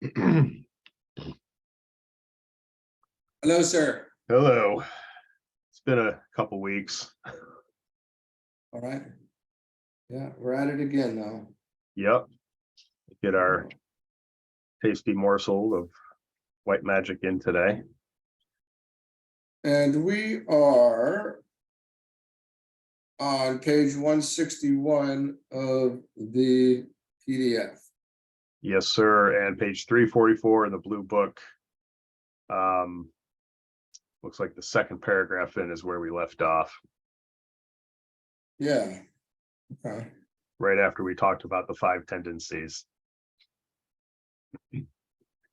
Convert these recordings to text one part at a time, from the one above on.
Hello, sir. Hello. It's been a couple weeks. All right. Yeah, we're at it again now. Yep. Get our tasty morsel of white magic in today. And we are on page 161 of the PDF. Yes, sir. And page 344 in the blue book. Looks like the second paragraph in is where we left off. Yeah. Okay. Right after we talked about the 5 tendencies.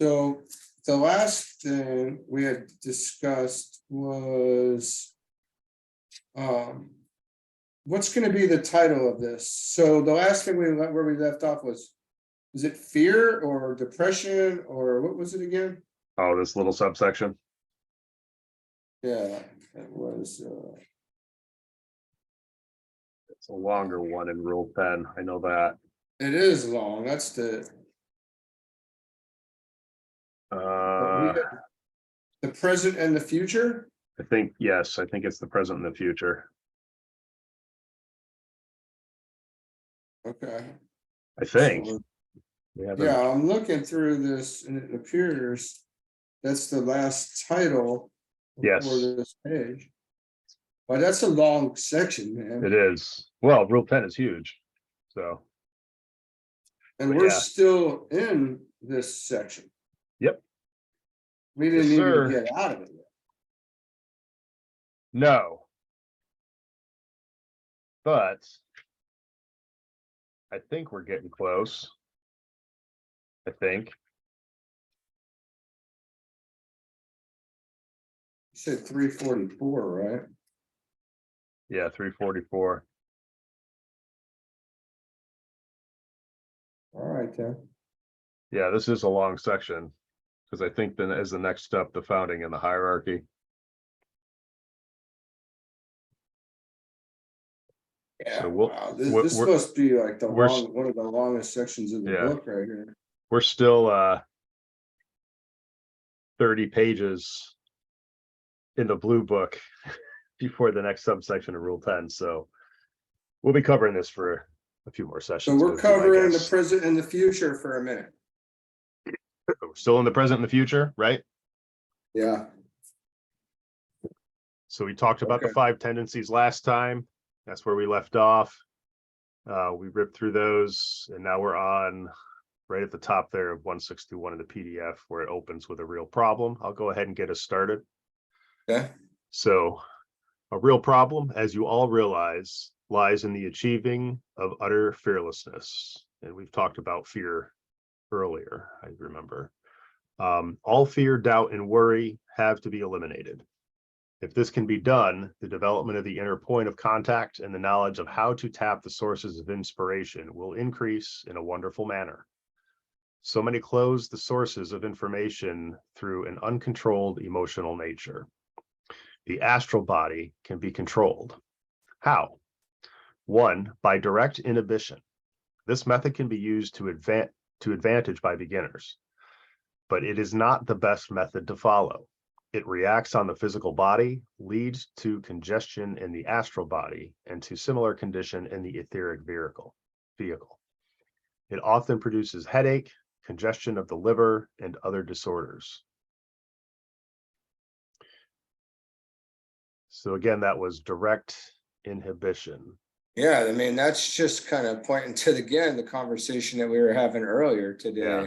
So the last thing we had discussed was what's going to be the title of this? So the last thing where we left off was it fear or depression or what was it again? Oh, this little subsection. Yeah, it was It's a longer one in Rule 10. I know that. it is long. That's the the present and the future. I think, yes, I think it's the present and the future. Okay. I think. So, We haven't- yeah, I'm looking through this and it appears that's the last title Yes. for this page. But that's a long section, man. It is. Well, Rule 10 is huge. So, And we're yeah. still in this section. Yep. We didn't Yes, even sir. get out of it yet. No. But I think we're getting close. I think. You said 344, right? Yeah, 344. All right, then. Yeah, this is a long section. Because I think then as the next step, the founding and the hierarchy. Yeah, So wow. This we're- must be like we're- one of the longest sections of the Yeah. book right here. We're still 30 pages in the blue book before the next subsection of Rule 10. So we'll be covering this for a few more So sessions. we're would be my covering the guess. present and the future for a minute. We're still in the present and the future, right? Yeah. So we talked about the Okay. 5 tendencies last time. That's where we left off. We ripped through those, and now we're on right at the top there of 161 in the PDF, where it opens with a real problem. I'll go ahead and get us started. Okay. So a real problem, as you all realize, lies in the achieving of utter fearlessness. And we've talked about fear earlier, I remember. All fear, doubt, and worry have to be eliminated. If this can be done, the development of the inner point of contact and the knowledge of how to tap the sources of inspiration will increase in a wonderful manner. So many close the sources of information through an uncontrolled emotional nature. The astral body can be controlled. How? 1, by direct inhibition. This method can be used to advantage by beginners, but it is not the best method to follow. It reacts on the physical body, leads to congestion in the astral body, and to similar condition in the etheric vehicle. It often produces headache, congestion of the liver, and other disorders. So again, that was direct inhibition. Yeah, I mean, that's just kind of pointing to the conversation that we were having earlier today. Yeah.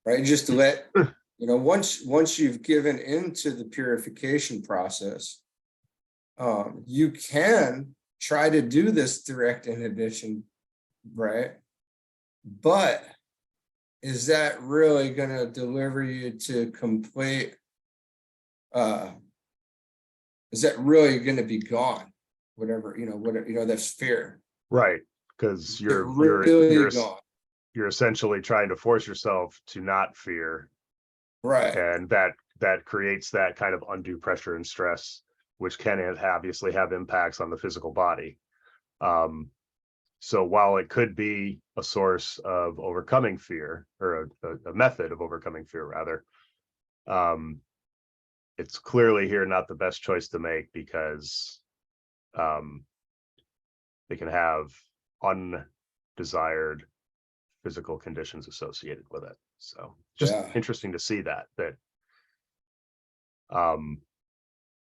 Right? Just to let once you've given into the purification process, you can try to do this direct inhibition, right? But is that really going to deliver you to complete? Is that really going to be gone? Whatever that's fear, right? Because you're gone. You're essentially trying to force yourself to not fear. Right. And that creates that kind of undue pressure and stress, which can obviously have impacts on the physical body. So while it could be a source of overcoming fear, or a method of overcoming fear, rather, it's clearly here not the best choice to make, because they can have undesired physical conditions associated with it. So just interesting to see that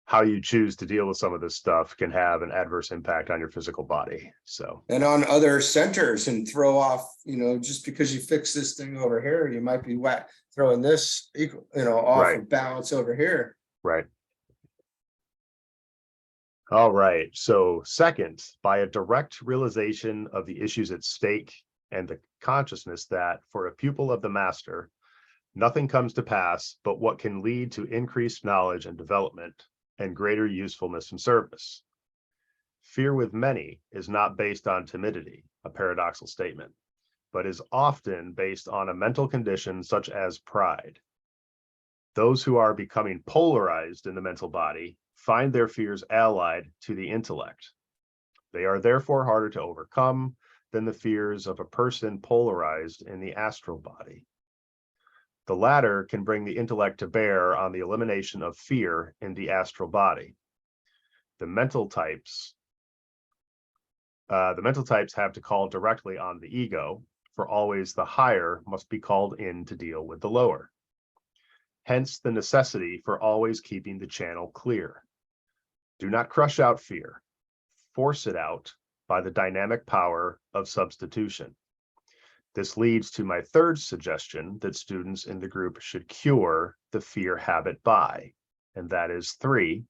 how you choose to deal with some of this stuff can have an adverse impact on your physical body. So, and on other centers, and throw off, just because you fix this thing over here, you might be throwing this off of balance over here. Right. All right. So second, by a direct realization of the issues at stake and the consciousness that for a pupil of the master, nothing comes to pass but what can lead to increased knowledge and development and greater usefulness and service. Fear with many is not based on timidity, a paradoxical statement, but is often based on a mental condition such as pride. Those who are becoming polarized in the mental body find their fears allied to the intellect. They are therefore harder to overcome than the fears of a person polarized in the astral body. The latter can bring the intellect to bear on the elimination of fear in the astral body. The mental types have to call directly on the ego, for always the higher must be called in to deal with the lower. Hence the necessity for always keeping the channel clear. Do not crush out fear. Force it out by the dynamic power of substitution. This leads to my third suggestion that students in the group should cure the fear habit by, and that is 3,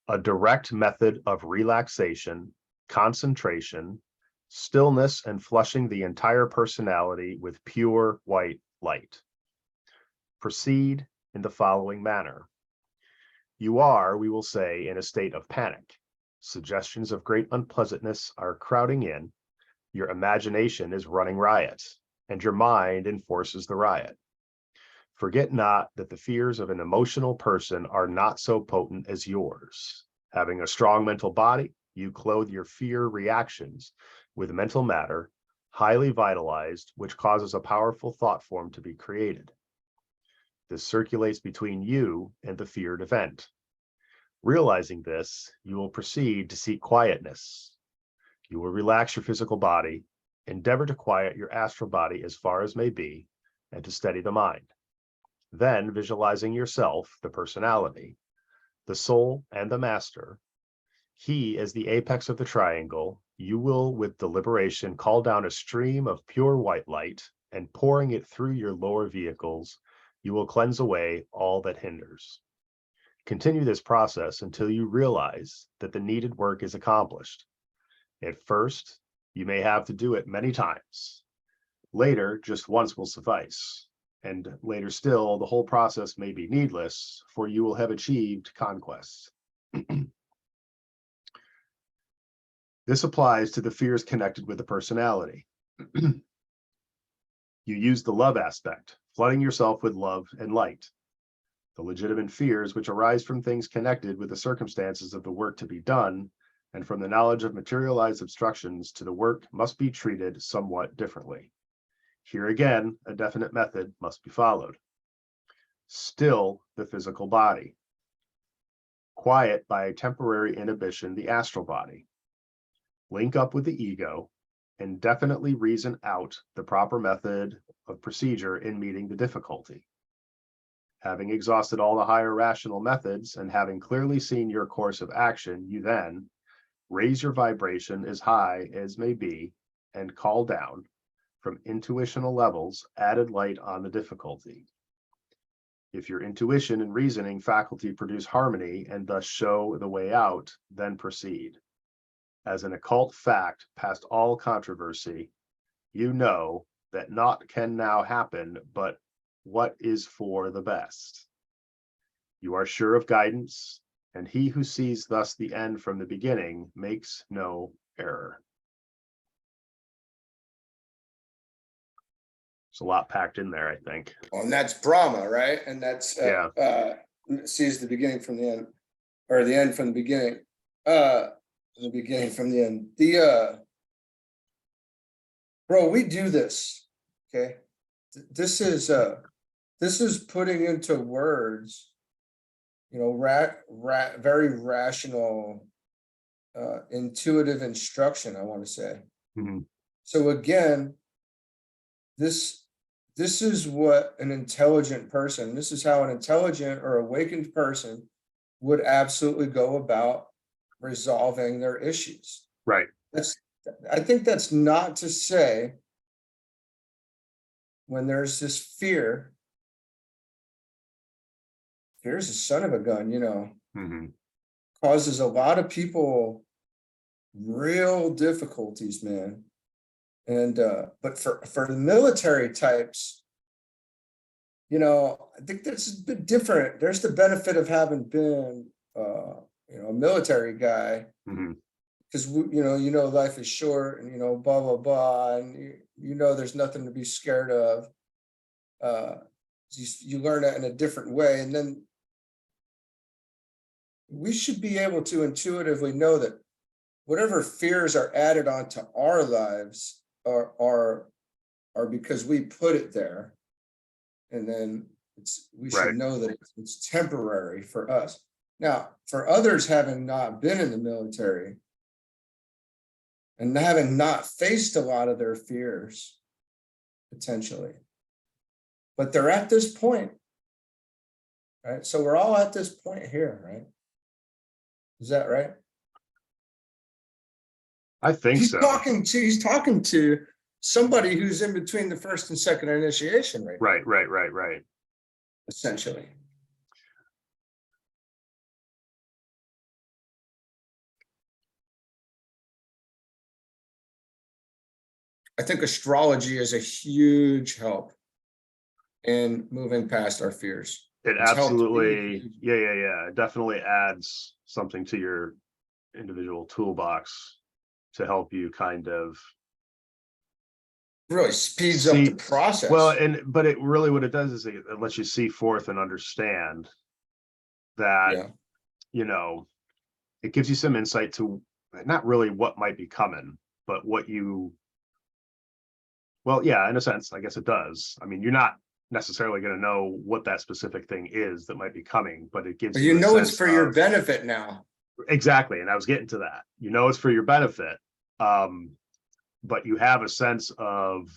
a direct method of relaxation, concentration, stillness, and flushing the entire personality with pure white light. Proceed in the following manner. You are, we will say, in a state of panic. Suggestions of great unpleasantness are crowding in. Your imagination is running riot, and your mind enforces the riot. Forget not that the fears of an emotional person are not so potent as yours. Having a strong mental body, you clothe your fear reactions with mental matter, highly vitalized, which causes a powerful thought form to be created. This circulates between you and the feared event. Realizing this, you will proceed to seek quietness. You will relax your physical body, endeavor to quiet your astral body as far as may be, and to steady the mind. Then, visualizing yourself, the personality, the soul, and the master, he as the apex of the triangle, you will with deliberation call down a stream of pure white light, and pouring it through your lower vehicles, you will cleanse away all that hinders. Continue this process until you realize that the needed work is accomplished. At first, you may have to do it many times. Later, just once will suffice. And later still, the whole process may be needless, for you will have achieved conquest. This applies to the fears connected with the personality. You use the love aspect, flooding yourself with love and light. The legitimate fears which arise from things connected with the circumstances of the work to be done, and from the knowledge of materialized obstructions to the work, must be treated somewhat differently. Here again, a definite method must be followed. Still the physical body. Quiet by a temporary inhibition the astral body. Link up with the ego and definitely reason out the proper method of procedure in meeting the difficulty. Having exhausted all the higher rational methods and having clearly seen your course of action, you then raise your vibration as high as may be and call down from intuitional levels added light on the difficulty. If your intuition and reasoning faculty produce harmony and thus show the way out, then proceed. As an occult fact past all controversy, you know that naught can now happen but what is for the best. You are sure of guidance, and he who sees thus the end from the beginning makes no error. There's a lot packed in there, I think. Well, and that's Brahma, right? And that's sees the beginning from the end, or the end from the beginning. The beginning from the end. Bro, we do this, okay? This is putting into words, very rational, intuitive instruction, I want to say. Mhm. So again, this is what an intelligent person, this is how an intelligent or awakened person would absolutely go about resolving their issues. Right. I think that's not to say when there's this fear is a son of a gun, Hmm. causes a lot of people real difficulties, man. And but for the military types, I think that's a bit different. There's the benefit of having been a military guy, Hmm. because life is short, and blah blah blah, and there's nothing to be scared of. You learn it in a different way, and then we should be able to intuitively know that whatever fears are added onto our lives are because we put it there, and then we should Right. know that it's temporary for us. Now, for others having not been in the military and having not faced a lot of their fears, potentially, but they're at this point, right? So we're all at this point here, right? Is that right? I think He's so. talking to somebody who's in between the first and second initiation, right? Right. Essentially. I think astrology is a huge help in moving past our fears. It It's helped me absolutely, hugely. yeah. It definitely adds something to your individual toolbox to help you kind of Really speeds up the see. process. Well, but it really, what it does is it lets you see forth and understand that, Yeah. it gives you some insight to not really what might be coming, but well, yeah, in a sense, I guess it does. I mean, you're not necessarily going to know what that specific thing is that might be coming, but it gives But you a it's sense for your of, benefit now. exactly. And I was getting to that. It's for your benefit. But you have a sense of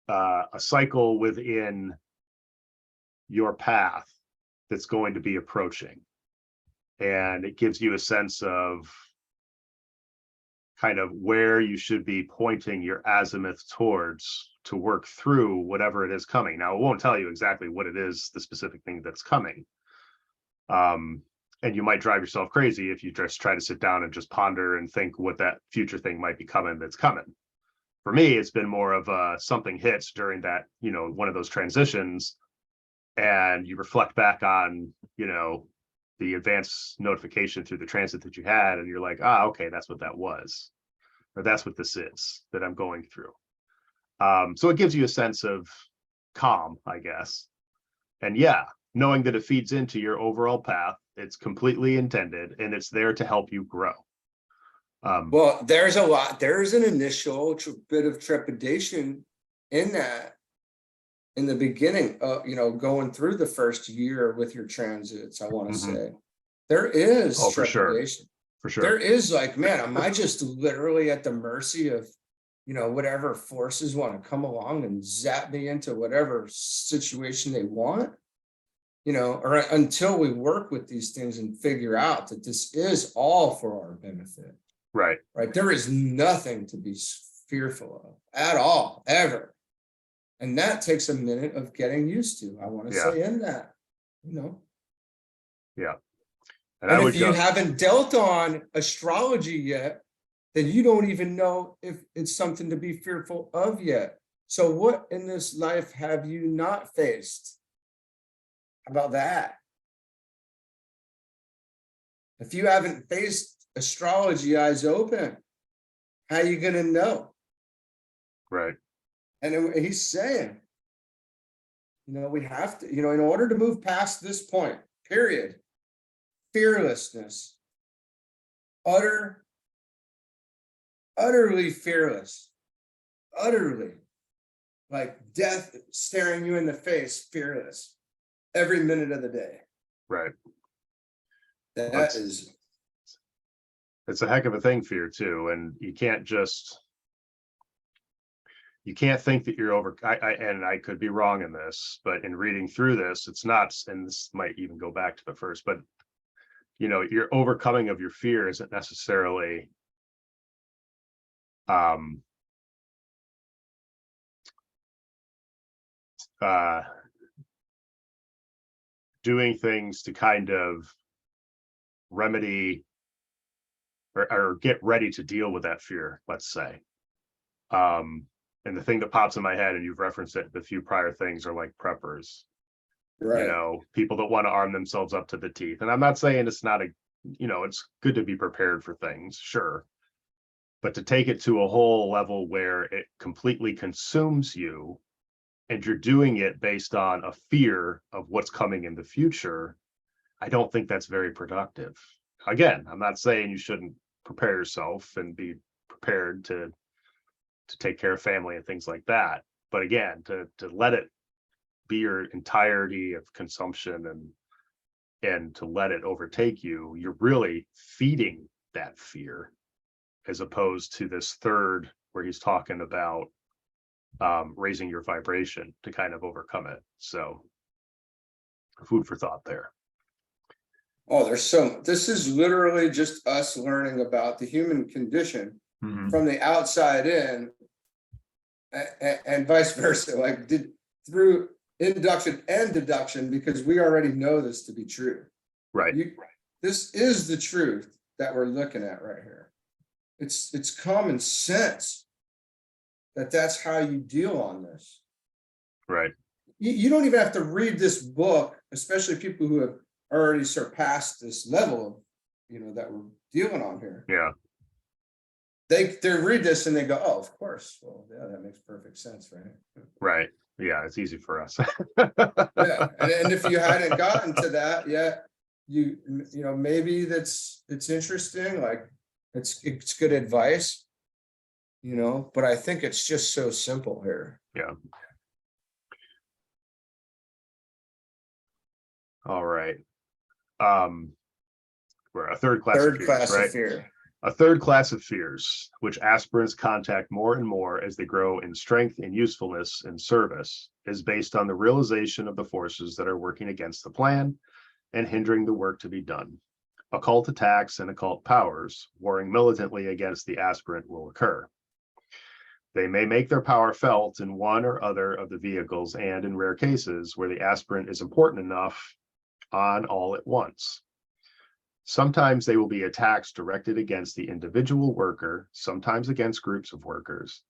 a cycle within your path that's going to be approaching. And it gives you a sense of kind of where you should be pointing your azimuth towards to work through whatever it is coming. Now, it won't tell you exactly what it is, the specific thing that's coming. And you might drive yourself crazy if you just try to sit down and just ponder and think what that future thing might be coming that's coming. For me, it's been more of something hits during that, one of those transitions, and you reflect back on, the advance notification through the transit that you had, and you're like, okay, that's what that was, or that's what this is that I'm going through. So it gives you a sense of calm, I guess. And yeah, knowing that it feeds into your overall path, it's completely intended, and it's there to help you grow. Well, there's an initial bit of trepidation in that, in the beginning, going through the first year with your transits. I want to say there is for sure. There is like, man, am I just literally at the mercy of, whatever forces want to come along and zap me into whatever situation they want, or until we work with these things and figure out that this is all for our benefit. Right. There is nothing to be fearful of at all, ever. And that takes a minute of getting used to, I want to say, in that, Yeah. And if you haven't dealt on astrology yet, then you don't even know if it's something to be fearful of yet. So what in this life have you not faced? How about that? If you haven't faced astrology eyes open, how are you going to know? Right. And he's saying, we have to, in order to move past this point, period, fearlessness, utterly fearless. utterly, like death staring you in the face, fearless, every minute of the day. Right. That is, It's a heck of a thing, fear too, and you can't think that you're over. And I could be wrong in this, but in reading through this, it's not, and this might even go back to the first, but your overcoming of your fear isn't necessarily doing things to kind of remedy or get ready to deal with that fear, let's say. And the thing that pops in my head, and you've referenced it, the few prior things are like preppers, right. People that want to arm themselves up to the teeth. And I'm not saying it's not it's good to be prepared for things, sure. But to take it to a whole level where it completely consumes you and you're doing it based on a fear of what's coming in the future, I don't think that's very productive. Again, I'm not saying you shouldn't prepare yourself and be prepared to take care of family and things like that. But again, to let it be your entirety of consumption and to let it overtake you, you're really feeding that fear, as opposed to this third where he's talking about raising your vibration to kind of overcome it. So food for thought there. Oh, this is literally just us learning about the human condition from the outside in, and vice versa, like through induction and deduction, because we already know this to be true. Right. This is the truth that we're looking at right here. It's common sense that's how you deal on this. Right. You don't even have to read this book, especially people who have already surpassed this level of, that we're dealing on here. Yeah. They read this and they go, oh, of course. Well, yeah, that makes perfect sense, right? Right. Yeah, it's easy for us. Yeah. And if you hadn't gotten to that yet, maybe it's interesting, like it's good advice, but I think it's just so simple here. Yeah. All right. We're a third class of fears, right? Of fear. A third class of fears, which aspirants contact more and more as they grow in strength and usefulness and service, is based on the realization of the forces that are working against the plan and hindering the work to be done. Occult attacks and occult powers warring militantly against the aspirant will occur. They may make their power felt in one or other of the vehicles, and in rare cases where the aspirant is important enough, on all at once. Sometimes they will be attacks directed against the individual worker, sometimes against groups of workers.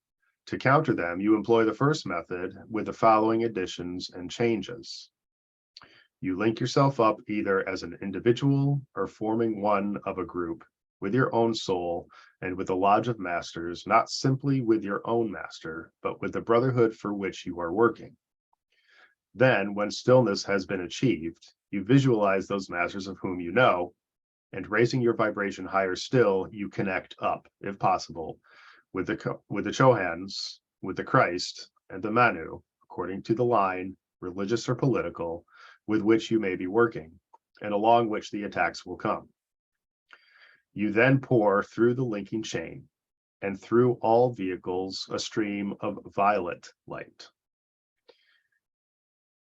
To counter them, you employ the first method with the following additions and changes. You link yourself up either as an individual or forming one of a group with your own soul and with the Lodge of Masters, not simply with your own master, but with the brotherhood for which you are working. Then, when stillness has been achieved, you visualize those masters of whom you know, and raising your vibration higher still, you connect up, if possible, with the Chohans, with the Christ, and the Manu, according to the line, religious or political, with which you may be working, and along which the attacks will come. You then pour through the linking chain, and through all vehicles, a stream of violet light.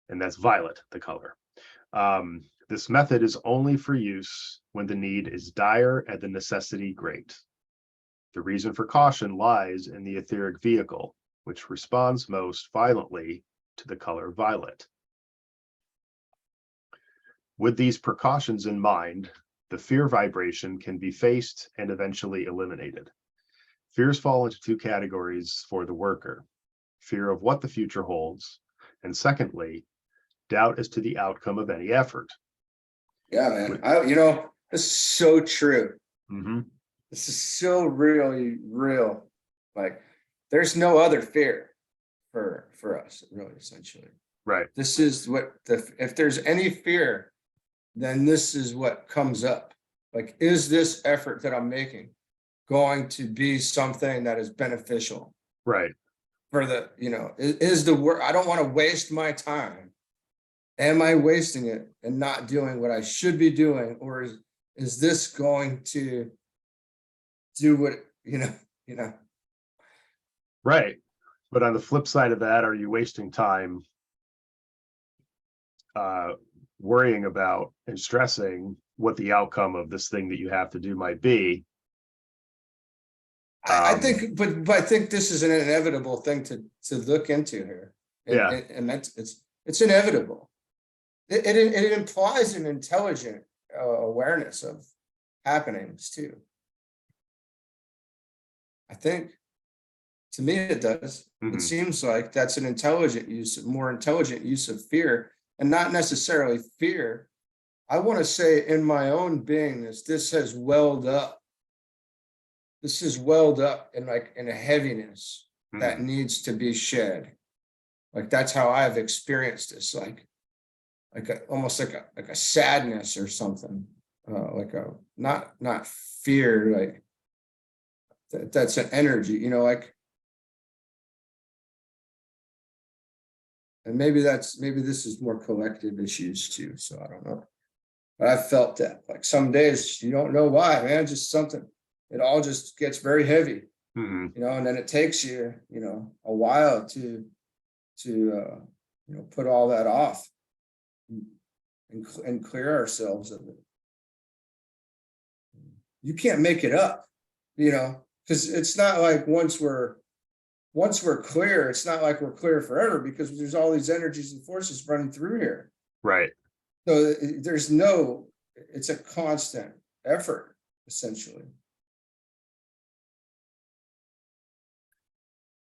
And that's violet, the color. This method is only for use when the need is dire and the necessity great. The reason for caution lies in the etheric vehicle, which responds most violently to the color violet. With these precautions in mind, the fear vibration can be faced and eventually eliminated. Fears fall into two categories for the worker: fear of what the future holds, and secondly, doubt as to the outcome of any effort. Yeah, man. This is so true. Mm-hmm. This is so really real. Like, there's no other fear for us, really, essentially. Right. This is what if there's any fear, then this is what comes up. Like, is this effort that I'm making going to be something that is beneficial? Right. for the, is the work, I don't want to waste my time. Am I wasting it and not doing what I should be doing? Or is this going to do what, Right. But on the flip side of that, are you wasting time worrying about and stressing what the outcome of this thing that you have to do might be? I think, but I think this is an inevitable thing to look into here. And it's inevitable. It implies an intelligent awareness of happenings too. I think, to me, it does. It seems like that's an more intelligent use of fear, and not necessarily fear. I want to say, in my own beingness, this has welled up. This is welled up in a heaviness that needs to be shed. Like, that's how I've experienced this, almost like a sadness or something, like a not fear, like that's an energy, and maybe this is more collective issues too. So I don't know, but I've felt that, like, some days you don't know why, man, just something. It all just gets very heavy, and then it takes you, a while to put all that off and clear ourselves of it. You can't make it up, because it's not like once we're clear, it's not like we're clear forever, because there's all these energies and forces running through here. Right. So it's a constant effort, essentially.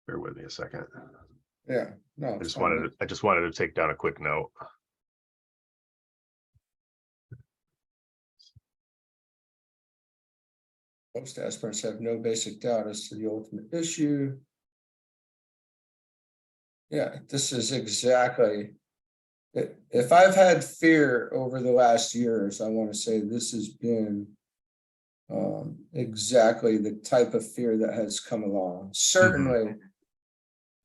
Bear with me a second. Yeah, no, I just wanted to take down a quick note. Most aspirants have no basic doubt as to the ultimate issue. Yeah, this is exactly it. If I've had fear over the last years, I want to say this has been exactly the type of fear that has come along. Certainly,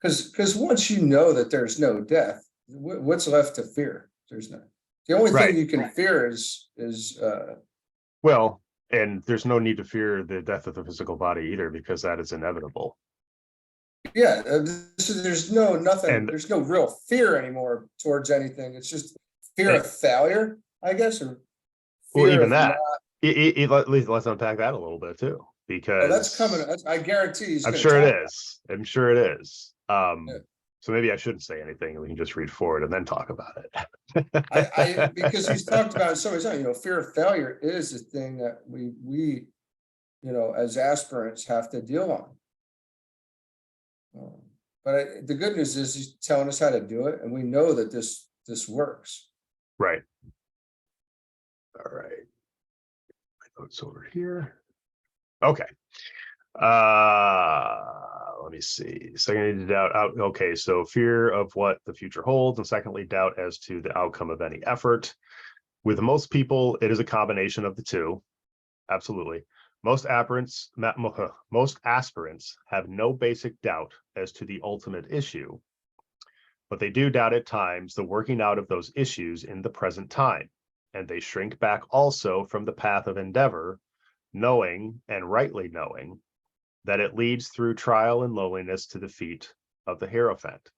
because once you know that there's no death, what's left to fear? There's no. The only thing you can fear is well, and there's no need to fear the death of the physical body either, because that is inevitable. Yeah, there's there's no real fear anymore towards anything. It's just fear of failure, I guess, or fear even that. Let's unpack that a little bit too, because that's coming. I guarantee I'm sure it is. I'm sure it is. So maybe I shouldn't say anything, and we can just read forward and then talk about it. Because he's talked about it so many times. Fear of failure is a thing that we as aspirants have to deal on. But the good news is he's telling us how to do it, and we know that this works. Right. All right. My notes over here. Okay. Let me see. Secondly, doubt out. Okay, so fear of what the future holds, and secondly, doubt as to the outcome of any effort. With most people, it is a combination of the two. Absolutely. Most aspirants have no basic doubt as to the ultimate issue, but they do doubt at times the working out of those issues in the present time, and they shrink back also from the path of endeavor, knowing, and rightly knowing, that it leads through trial and lowliness to the feet of the Hierophant.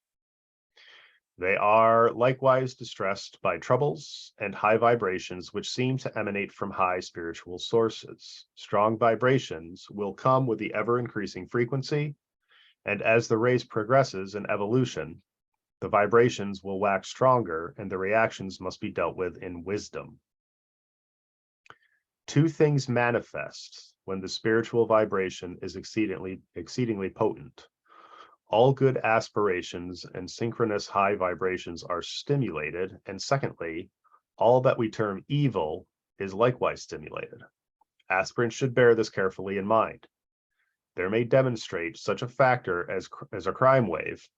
They are likewise distressed by troubles and high vibrations which seem to emanate from high spiritual sources. Strong vibrations will come with the ever-increasing frequency, and as the race progresses in evolution, the vibrations will wax stronger and the reactions must be dealt with in wisdom. Two things manifest when the spiritual vibration is exceedingly potent. All good aspirations and synchronous high vibrations are stimulated, and secondly, all that we term evil is likewise stimulated. Aspirants should bear this carefully in mind. There may demonstrate such a factor as a crime wave,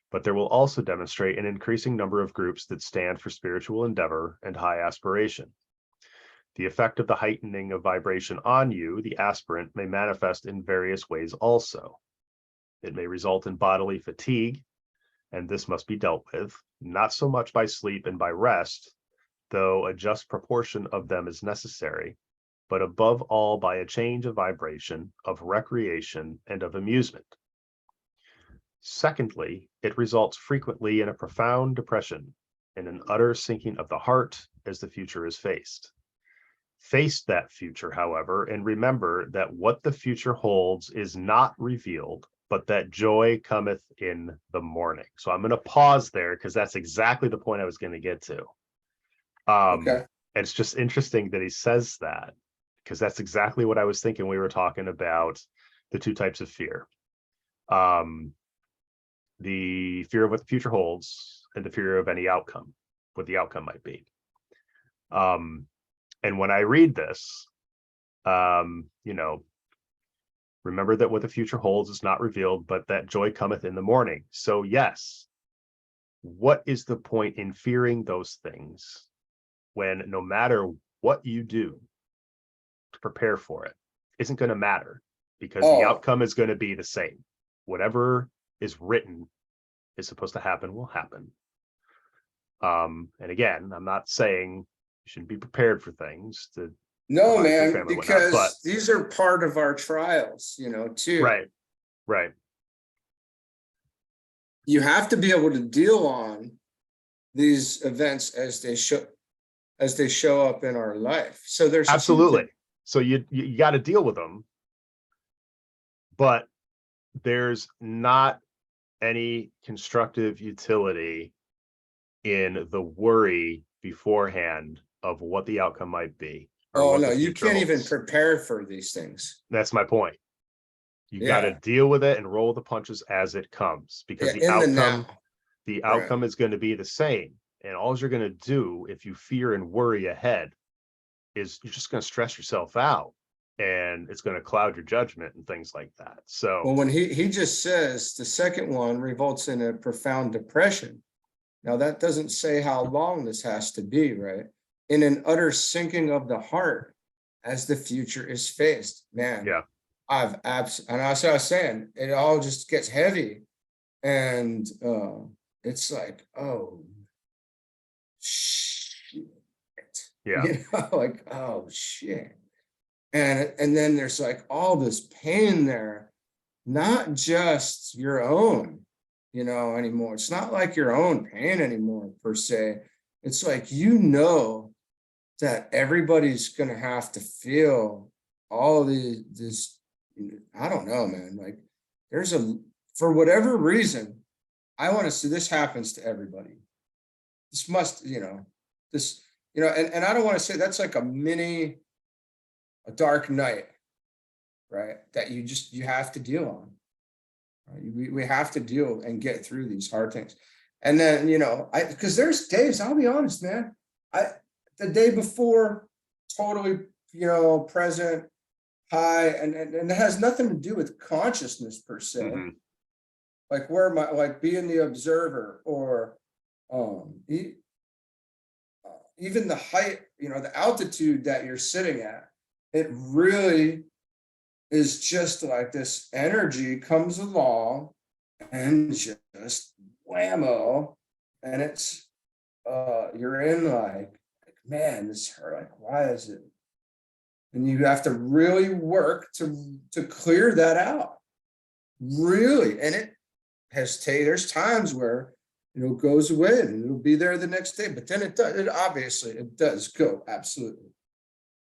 but there will also demonstrate an increasing number of groups that stand for spiritual endeavor and high aspiration. The effect of the heightening of vibration on you, the aspirant, may manifest in various ways also. It may result in bodily fatigue, and this must be dealt with, not so much by sleep and by rest, though a just proportion of them is necessary, but above all by a change of vibration, of recreation, and of amusement. Secondly, it results frequently in a profound depression, in an utter sinking of the heart as the future is faced. Face that future, however, and remember that what the future holds is not revealed, but that joy cometh in the morning. So I'm going to pause there because that's exactly the point I was going to get to. Okay. And it's just interesting that he says that, because that's exactly what I was thinking. We were talking about the two types of fear. The fear of what the future holds and the fear of any outcome, what the outcome might be. And when I read this, remember that what the future holds is not revealed, but that joy cometh in the morning. So yes, what is the point in fearing those things when no matter what you do to prepare for it isn't going to matter, because the outcome is going to be the same. Whatever is written is supposed to happen will happen. And again, I'm not saying you shouldn't be prepared for things to No, provide for your man, family, because whatnot, these are part of our trials, too. right. You have to be able to deal on these events as they show up in our life. So there's Absolutely. So you got to deal with them, but there's not any constructive utility in the worry beforehand of what the outcome might be. Oh no, you can't even prepare for these things. That's my point. You got to deal with it and roll the punches as it comes, because the outcome is going to be the same. And all you're going to do if you fear and worry ahead is you're just going to stress yourself out, and it's going to cloud your judgment and things like that. So, well, when he just says the second one results in a profound depression. Now that doesn't say how long this has to be, right? In an utter sinking of the heart as the future is faced, man. Yeah. And that's what I was saying. It all just gets heavy, and it's like, oh shit. Yeah. Like, oh shit. And then there's like all this pain there, not just your own, anymore. It's not like your own pain anymore, per se. It's like, that everybody's going to have to feel all this, I don't know, man. Like for whatever reason, I want to see this happens to everybody. This must, and I don't want to say that's like a dark night, right? That you have to deal on. Right? We have to deal and get through these hard things. And then, because there's days, I'll be honest, man, the day before, totally, present, high, and it has nothing to do with consciousness per se. Mm-hmm. Like where being the observer, or even the height, the altitude that you're sitting at, it really is just like this energy comes along and just whammo, and it's you're in like man, this hurt. Like, why is it? And you have to really work to clear that out. Really. And it there's times where it goes away and it'll be there the next day, but then it does go. Absolutely.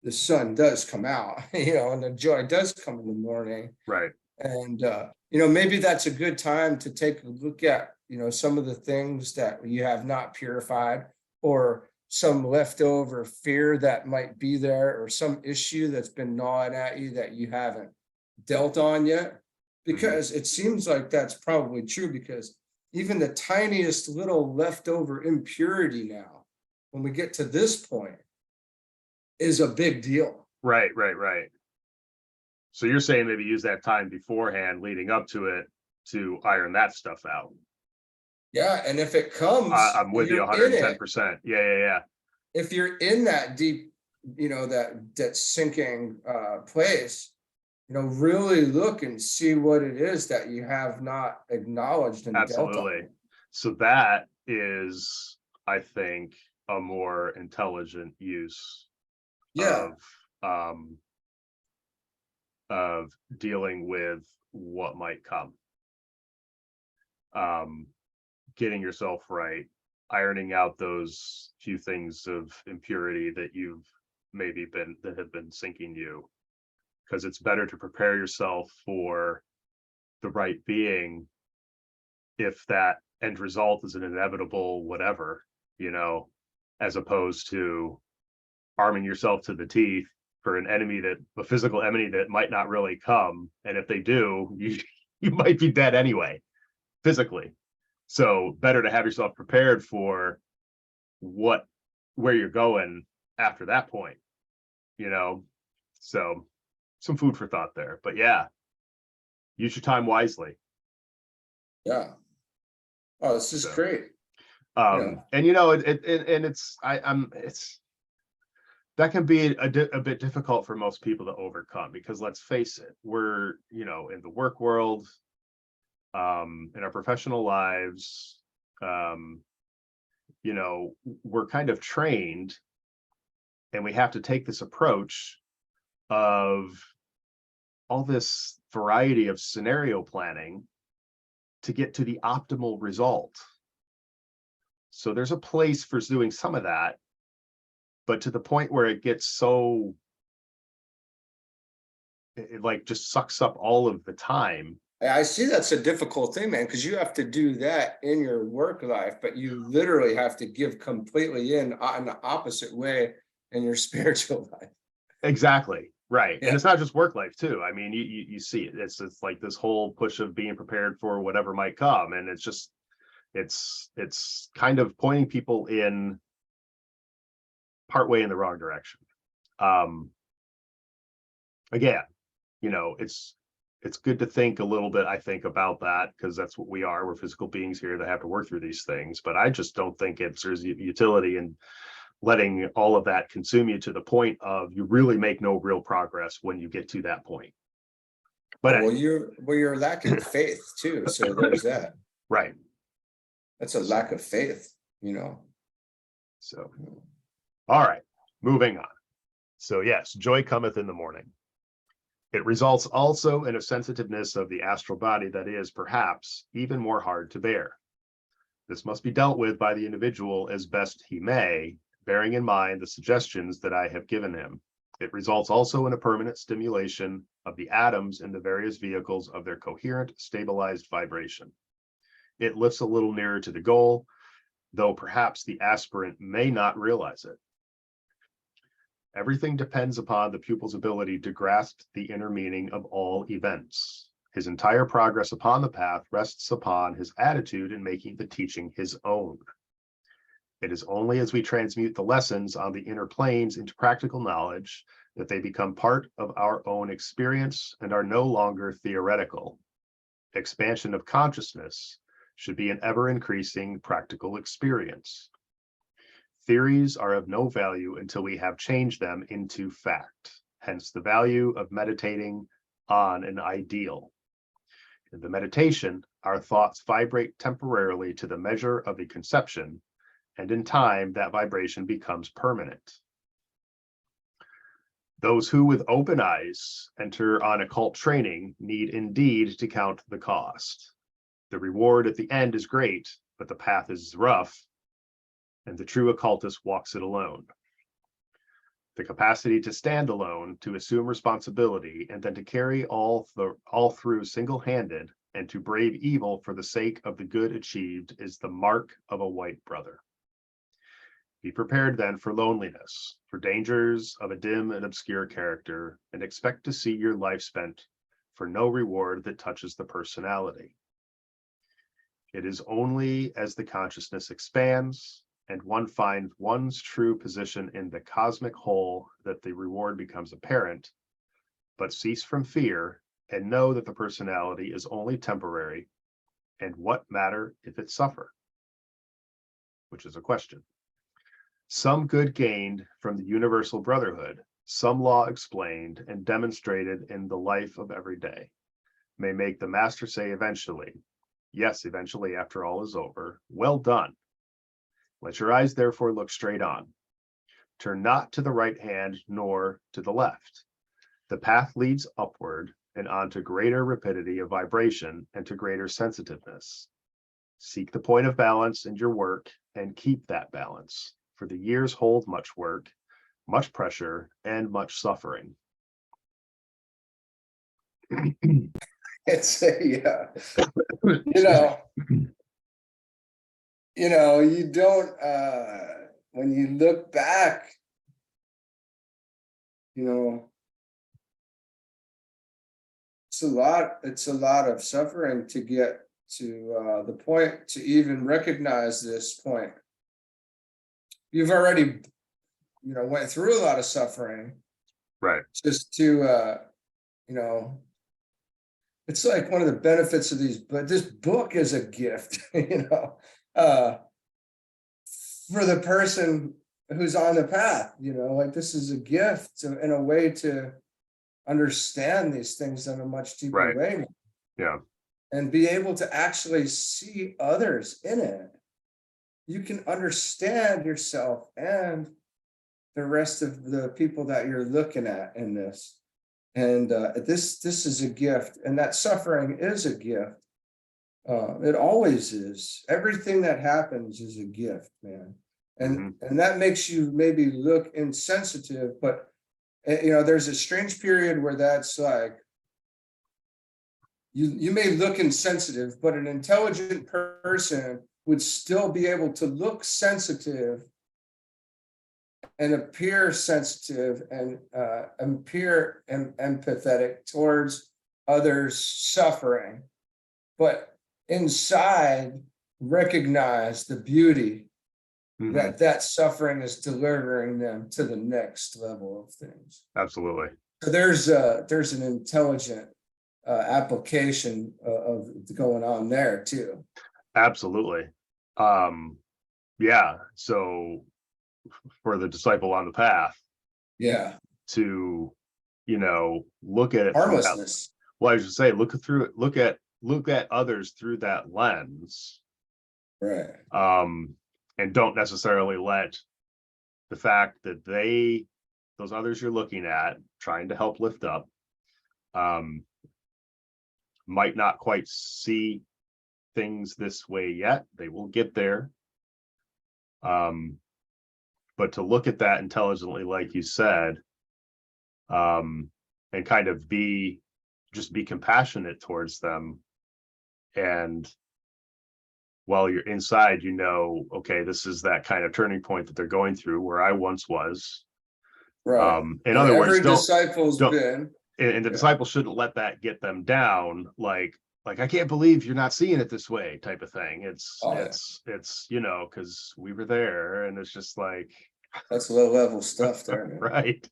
The sun does come out, and the joy does come in the morning. Right. And maybe that's a good time to take a look at, some of the things that you have not purified, or some leftover fear that might be there, or some issue that's been gnawing at you that you haven't dealt on yet. Because it seems like that's probably true, because even the tiniest little leftover impurity now, when we get to this point, is a big deal. Right. So you're saying maybe use that time beforehand leading up to it to iron that stuff out. Yeah, and if it comes, I'm with you 110%. Yeah. If you're in that deep, that sinking place, really look and see what it is that you have not acknowledged and dealt Absolutely. on. So that is, I think, a more intelligent use Yeah, um of dealing with what might come. Getting yourself right, ironing out those few things of impurity that you've maybe been that have been sinking you, because it's better to prepare yourself for the right being if that end result is an inevitable whatever, as opposed to arming yourself to the teeth for an enemy, that a physical enemy that might not really come, and if they do, you might be dead anyway, physically. So better to have yourself prepared for where you're going after that point, so some food for thought there. But yeah, use your time wisely. yeah. Oh, this is So great. and it's that can be a bit difficult for most people to overcome, because let's face it, we're in the work world, in our professional lives, we're kind of trained, and we have to take this approach of all this variety of scenario planning to get to the optimal result. So there's a place for doing some of that, but to the point where it gets so, it like just sucks up all of the time. I see that's a difficult thing, man, because you have to do that in your work life, but you literally have to give completely in the opposite way in your spiritual life. Exactly. Right. And Yeah. it's not just work life too. I mean, you see it. It's like this whole push of being prepared for whatever might come. And it's just, it's kind of pointing people in partway in the wrong direction. Again, it's good to think a little bit, I think, about that, because that's what we are. We're physical beings here that have to work through these things. But I just don't think there's utility in letting all of that consume you to the point of you really make no real progress when you get to that point. But Oh, well, anyway, you're lacking faith too. So there's that. right. That's a lack of faith. So, all right, moving on. So yes, joy cometh in the morning. It results also in a sensitiveness of the astral body that is, perhaps, even more hard to bear. This must be dealt with by the individual as best he may, bearing in mind the suggestions that I have given him. It results also in a permanent stimulation of the atoms in the various vehicles of their coherent, stabilized vibration. It lifts a little nearer to the goal, though perhaps the aspirant may not realize it. Everything depends upon the pupil's ability to grasp the inner meaning of all events. His entire progress upon the path rests upon his attitude in making the teaching his own. It is only as we transmute the lessons on the inner planes into practical knowledge that they become part of our own experience and are no longer theoretical. Expansion of consciousness should be an ever-increasing practical experience. Theories are of no value until we have changed them into fact, hence the value of meditating on an ideal. In the meditation, our thoughts vibrate temporarily to the measure of a conception, and in time that vibration becomes permanent. Those who with open eyes enter on occult training need indeed to count the cost. The reward at the end is great, but the path is rough, and the true occultist walks it alone. The capacity to stand alone, to assume responsibility, and then to carry all through single-handed, and to brave evil for the sake of the good achieved is the mark of a white brother. Be prepared then for loneliness, for dangers of a dim and obscure character, and expect to see your life spent for no reward that touches the personality. It is only as the consciousness expands and one finds one's true position in the cosmic whole that the reward becomes apparent, but cease from fear and know that the personality is only temporary, and what matter if it suffer? Which is a question. Some good gained from the universal brotherhood, some law explained and demonstrated in the life of every day, may make the master say eventually, yes, eventually after all is over, well done. Let your eyes therefore look straight on. Turn not to the right hand nor to the left. The path leads upward and on to greater rapidity of vibration and to greater sensitiveness. Seek the point of balance in your work and keep that balance, for the years hold much work, much pressure, and much suffering. It's yeah. You don't when you look back, it's a lot of suffering to get to the point to even recognize this point. You've already went through a lot of suffering, Right. just to it's like one of the benefits of these, but this book is a gift, for the person who's on the path, like this is a gift in a way to understand these things in a much deeper way. Yeah. And be able to actually see others in it. You can understand yourself and the rest of the people that you're looking at in this. And this is a gift, and that suffering is a gift. It always is. Everything that happens is a gift, man. And that makes you maybe look insensitive, but there's a strange period where that's like you may look insensitive, but an intelligent person would still be able to look sensitive and appear sensitive and appear empathetic towards others' suffering, but inside recognize the beauty that suffering is delivering them to the next level of things. Absolutely. So there's an intelligent application of going on there too. Absolutely. Yeah. So for the disciple on the path, to look at it harmlessness. Well, I should say look at others through that lens, right? And don't necessarily let the fact that those others you're looking at trying to help lift up might not quite see things this way yet. They will get there. But to look at that intelligently, like you said, and kind of be compassionate towards them. And while you're inside, okay, this is that kind of turning point that they're going through where I once was. Right. In other words, disciple's been. And the disciple shouldn't let that get them down. Like, I can't believe you're not seeing it this way type of thing. It's because we were there, and it's just like, that's low level stuff there, man. Right.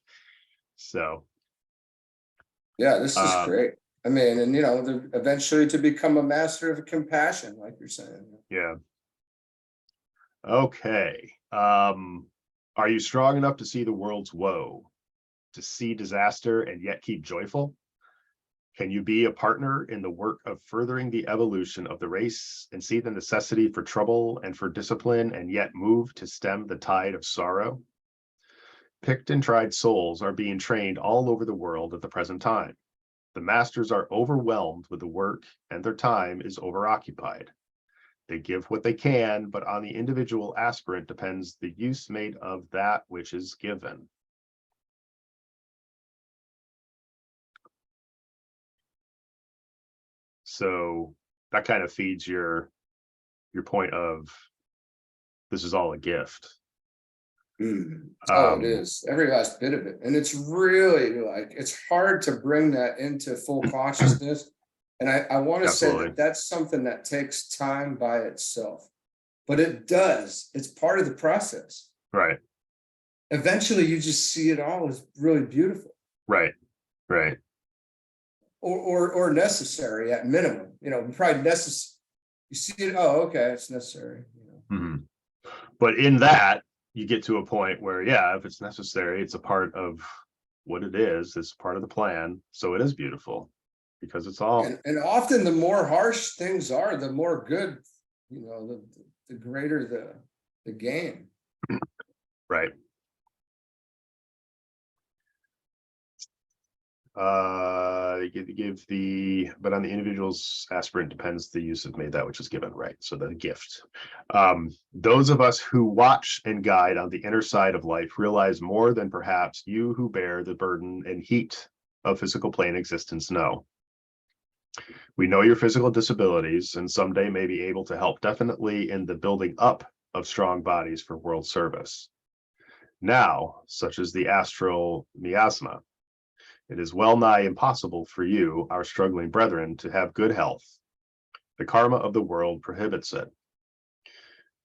So yeah, this is great. I mean, and eventually to become a master of compassion, like you're saying. Yeah. Okay. Are you strong enough to see the world's woe, to see disaster and yet keep joyful? Can you be a partner in the work of furthering the evolution of the race and see the necessity for trouble and for discipline and yet move to stem the tide of sorrow? Picked and tried souls are being trained all over the world at the present time. The masters are overwhelmed with the work and their time is overoccupied. They give what they can, but on the individual aspirant depends the use made of that which is given. So that kind of feeds your point of this is all a gift. It is every last bit of it, and it's really like it's hard to bring that into full consciousness. And I want to say that that's something that takes time by itself, but it does. It's part of the process. Right. Eventually, you just see it all as really beautiful. Right. Right. Or necessary at minimum. Probably necessary. You see it. Oh, okay, it's necessary. But in that, you get to a point where, if it's necessary, it's a part of what it is. It's part of the plan. So it is beautiful because it's all And often the more harsh things are, the more good, the greater the gain. right. But on the individual's aspirant depends the use of made that which is given, right? So the gift. Those of us who watch and guide on the inner side of life realize more than perhaps you who bear the burden and heat of physical plane existence know. We know your physical disabilities and someday may be able to help definitely in the building up of strong bodies for world service. Now, such as the astral miasma, it is well nigh impossible for you, our struggling brethren, to have good health. The karma of the world prohibits it.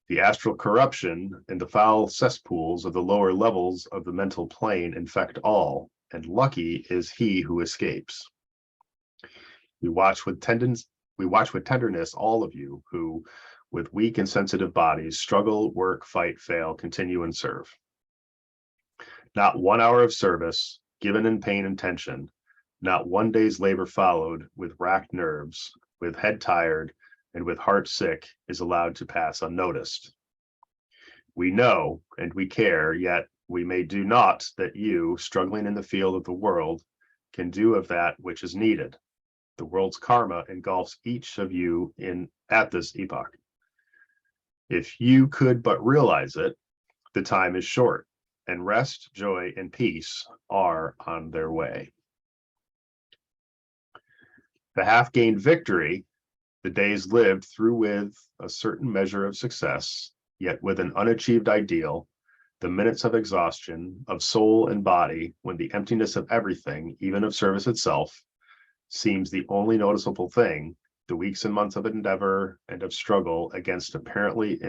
The astral corruption and the foul cesspools of the lower levels of the mental plane infect all, and lucky is he who escapes. We watch with tenderness all of you who, with weak and sensitive bodies, struggle, work, fight, fail, continue, and serve. Not 1 hour of service, given in pain and tension, not one day's labor followed with racked nerves, with head tired, and with heart sick is allowed to pass unnoticed. We know and we care, yet we may do naught that you, struggling in the field of the world, can do of that which is needed. The world's karma engulfs each of you at this epoch. If you could but realize it, the time is short, and rest, joy, and peace are on their way. The half-gained victory, the days lived through with a certain measure of success, yet with an unachieved ideal, the minutes of exhaustion of soul and body, when the emptiness of everything, even of service itself, seems the only noticeable thing, the weeks and months of endeavor and of struggle against apparently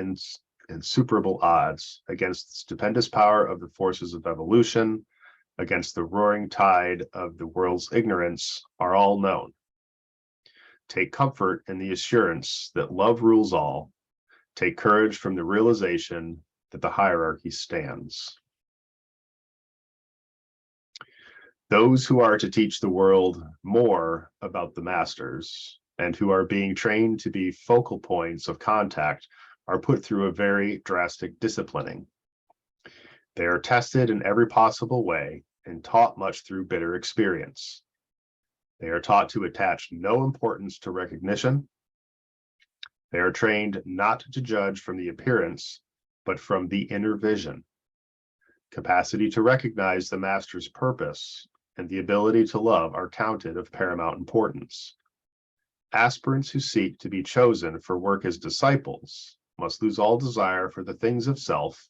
insuperable odds, against the stupendous power of the forces of evolution, against the roaring tide of the world's ignorance, are all known. Take comfort in the assurance that love rules all. Take courage from the realization that the hierarchy stands. Those who are to teach the world more about the masters and who are being trained to be focal points of contact are put through a very drastic disciplining. They are tested in every possible way and taught much through bitter experience. They are taught to attach no importance to recognition. They are trained not to judge from the appearance, but from the inner vision. Capacity to recognize the master's purpose and the ability to love are counted of paramount importance. Aspirants who seek to be chosen for work as disciples must lose all desire for the things of self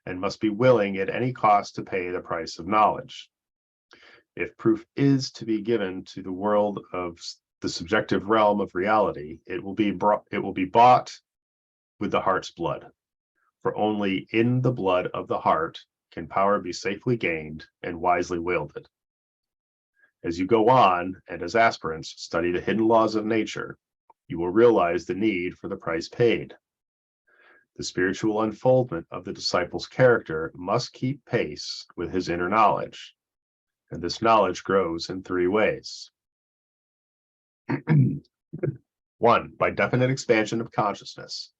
and must be willing at any cost to pay the price of knowledge. If proof is to be given to the world of the subjective realm of reality, it will be bought with the heart's blood. For only in the blood of the heart can power be safely gained and wisely wielded. As you go on, and as aspirants study the hidden laws of nature, you will realize the need for the price paid. The spiritual unfoldment of the disciple's character must keep pace with his inner knowledge, and this knowledge grows in 3 ways. 1, by definite expansion of consciousness,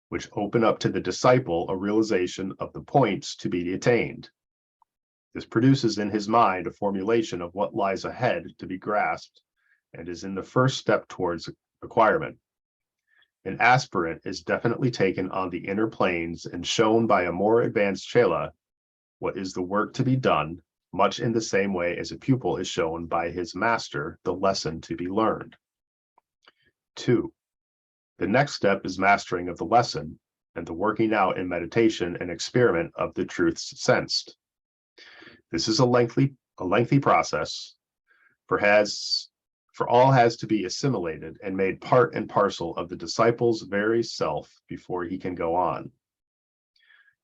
which open up to the disciple a realization of the points to be attained. This produces in his mind a formulation of what lies ahead to be grasped and is in the first step towards acquirement. An aspirant is definitely taken on the inner planes and shown by a more advanced chela what is the work to be done, much in the same way as a pupil is shown by his master the lesson to be learned. 2, the next step is mastering of the lesson and the working out in meditation and experiment of the truths sensed. This is a lengthy process, for all has to be assimilated and made part and parcel of the disciple's very self before he can go on.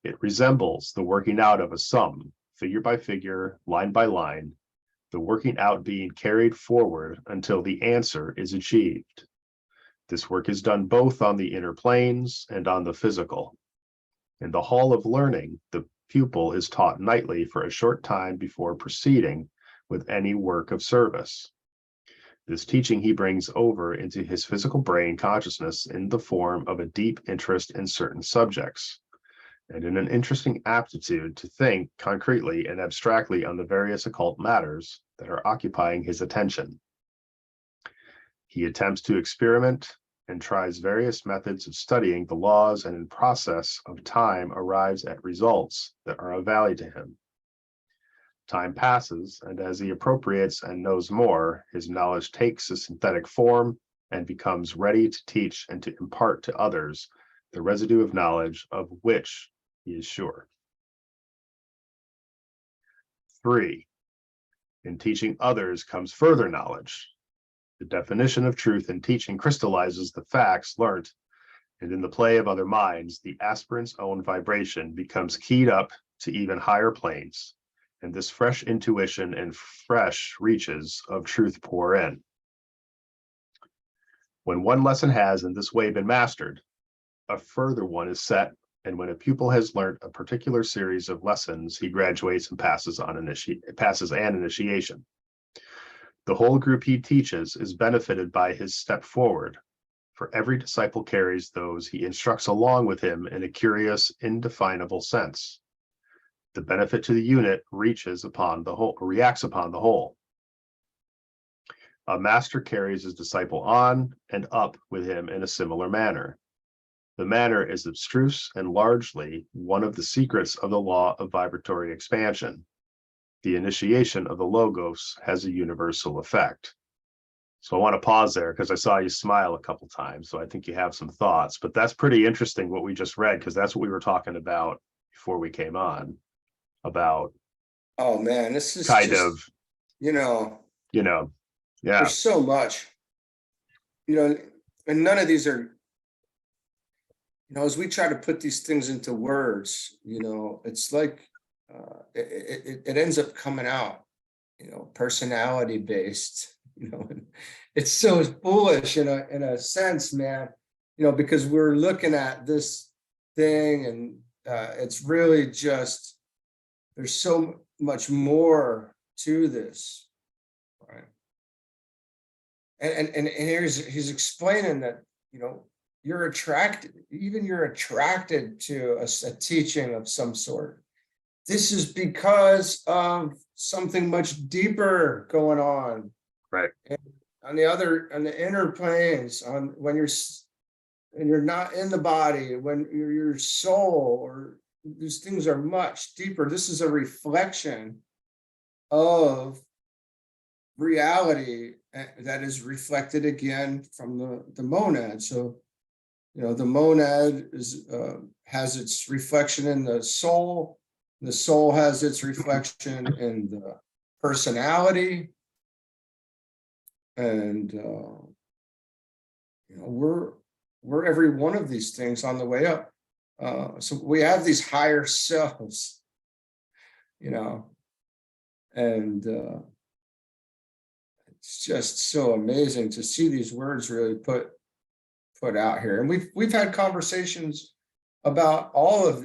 It resembles the working out of a sum, figure by figure, line by line, the working out being carried forward until the answer is achieved. This work is done both on the inner planes and on the physical. In the hall of learning, the pupil is taught nightly for a short time before proceeding with any work of service. This teaching he brings over into his physical brain consciousness in the form of a deep interest in certain subjects, and in an interesting aptitude to think concretely and abstractly on the various occult matters that are occupying his attention. He attempts to experiment and tries various methods of studying the laws, and in process of time arrives at results that are of value to him. Time passes, and as he appropriates and knows more, his knowledge takes a synthetic form and becomes ready to teach and to impart to others the residue of knowledge of which he is sure. 3. In teaching others comes further knowledge. The definition of truth in teaching crystallizes the facts learnt, and in the play of other minds, the aspirant's own vibration becomes keyed up to even higher planes, and this fresh intuition and fresh reaches of truth pour in. When one lesson has in this way been mastered, a further one is set, and when a pupil has learnt a particular series of lessons, he graduates and passes an initiation. The whole group he teaches is benefited by his step forward, for every disciple carries those he instructs along with him in a curious, indefinable sense. The benefit to the unit reacts upon the whole. A master carries his disciple on and up with him in a similar manner. The manner is abstruse and largely one of the secrets of the law of vibratory expansion. The initiation of the Logos has a universal effect. So I want to pause there because I saw you smile a couple times. So I think you have some thoughts, but that's pretty interesting what we just read, because that's what we were talking about before we came on. About, oh man, this is kind just, of, yeah, there's so much, and none of these are, as we try to put these things into words, it's like it ends up coming out, personality based, it's so foolish in a sense, man, because we're looking at this thing and it's really just, there's so much more to this, right? And he's explaining that, you're attracted to a teaching of some sort. This is because of something much deeper going on. right. And on the inner planes, when you're not in the body, when your soul, or these things are much deeper. This is a reflection of reality that is reflected again from the monad. So, the monad has its reflection in the soul. The soul has its reflection in the personality, and we're every one of these things on the way up. So we have these higher selves, and it's just so amazing to see these words really put out here. And we've had conversations about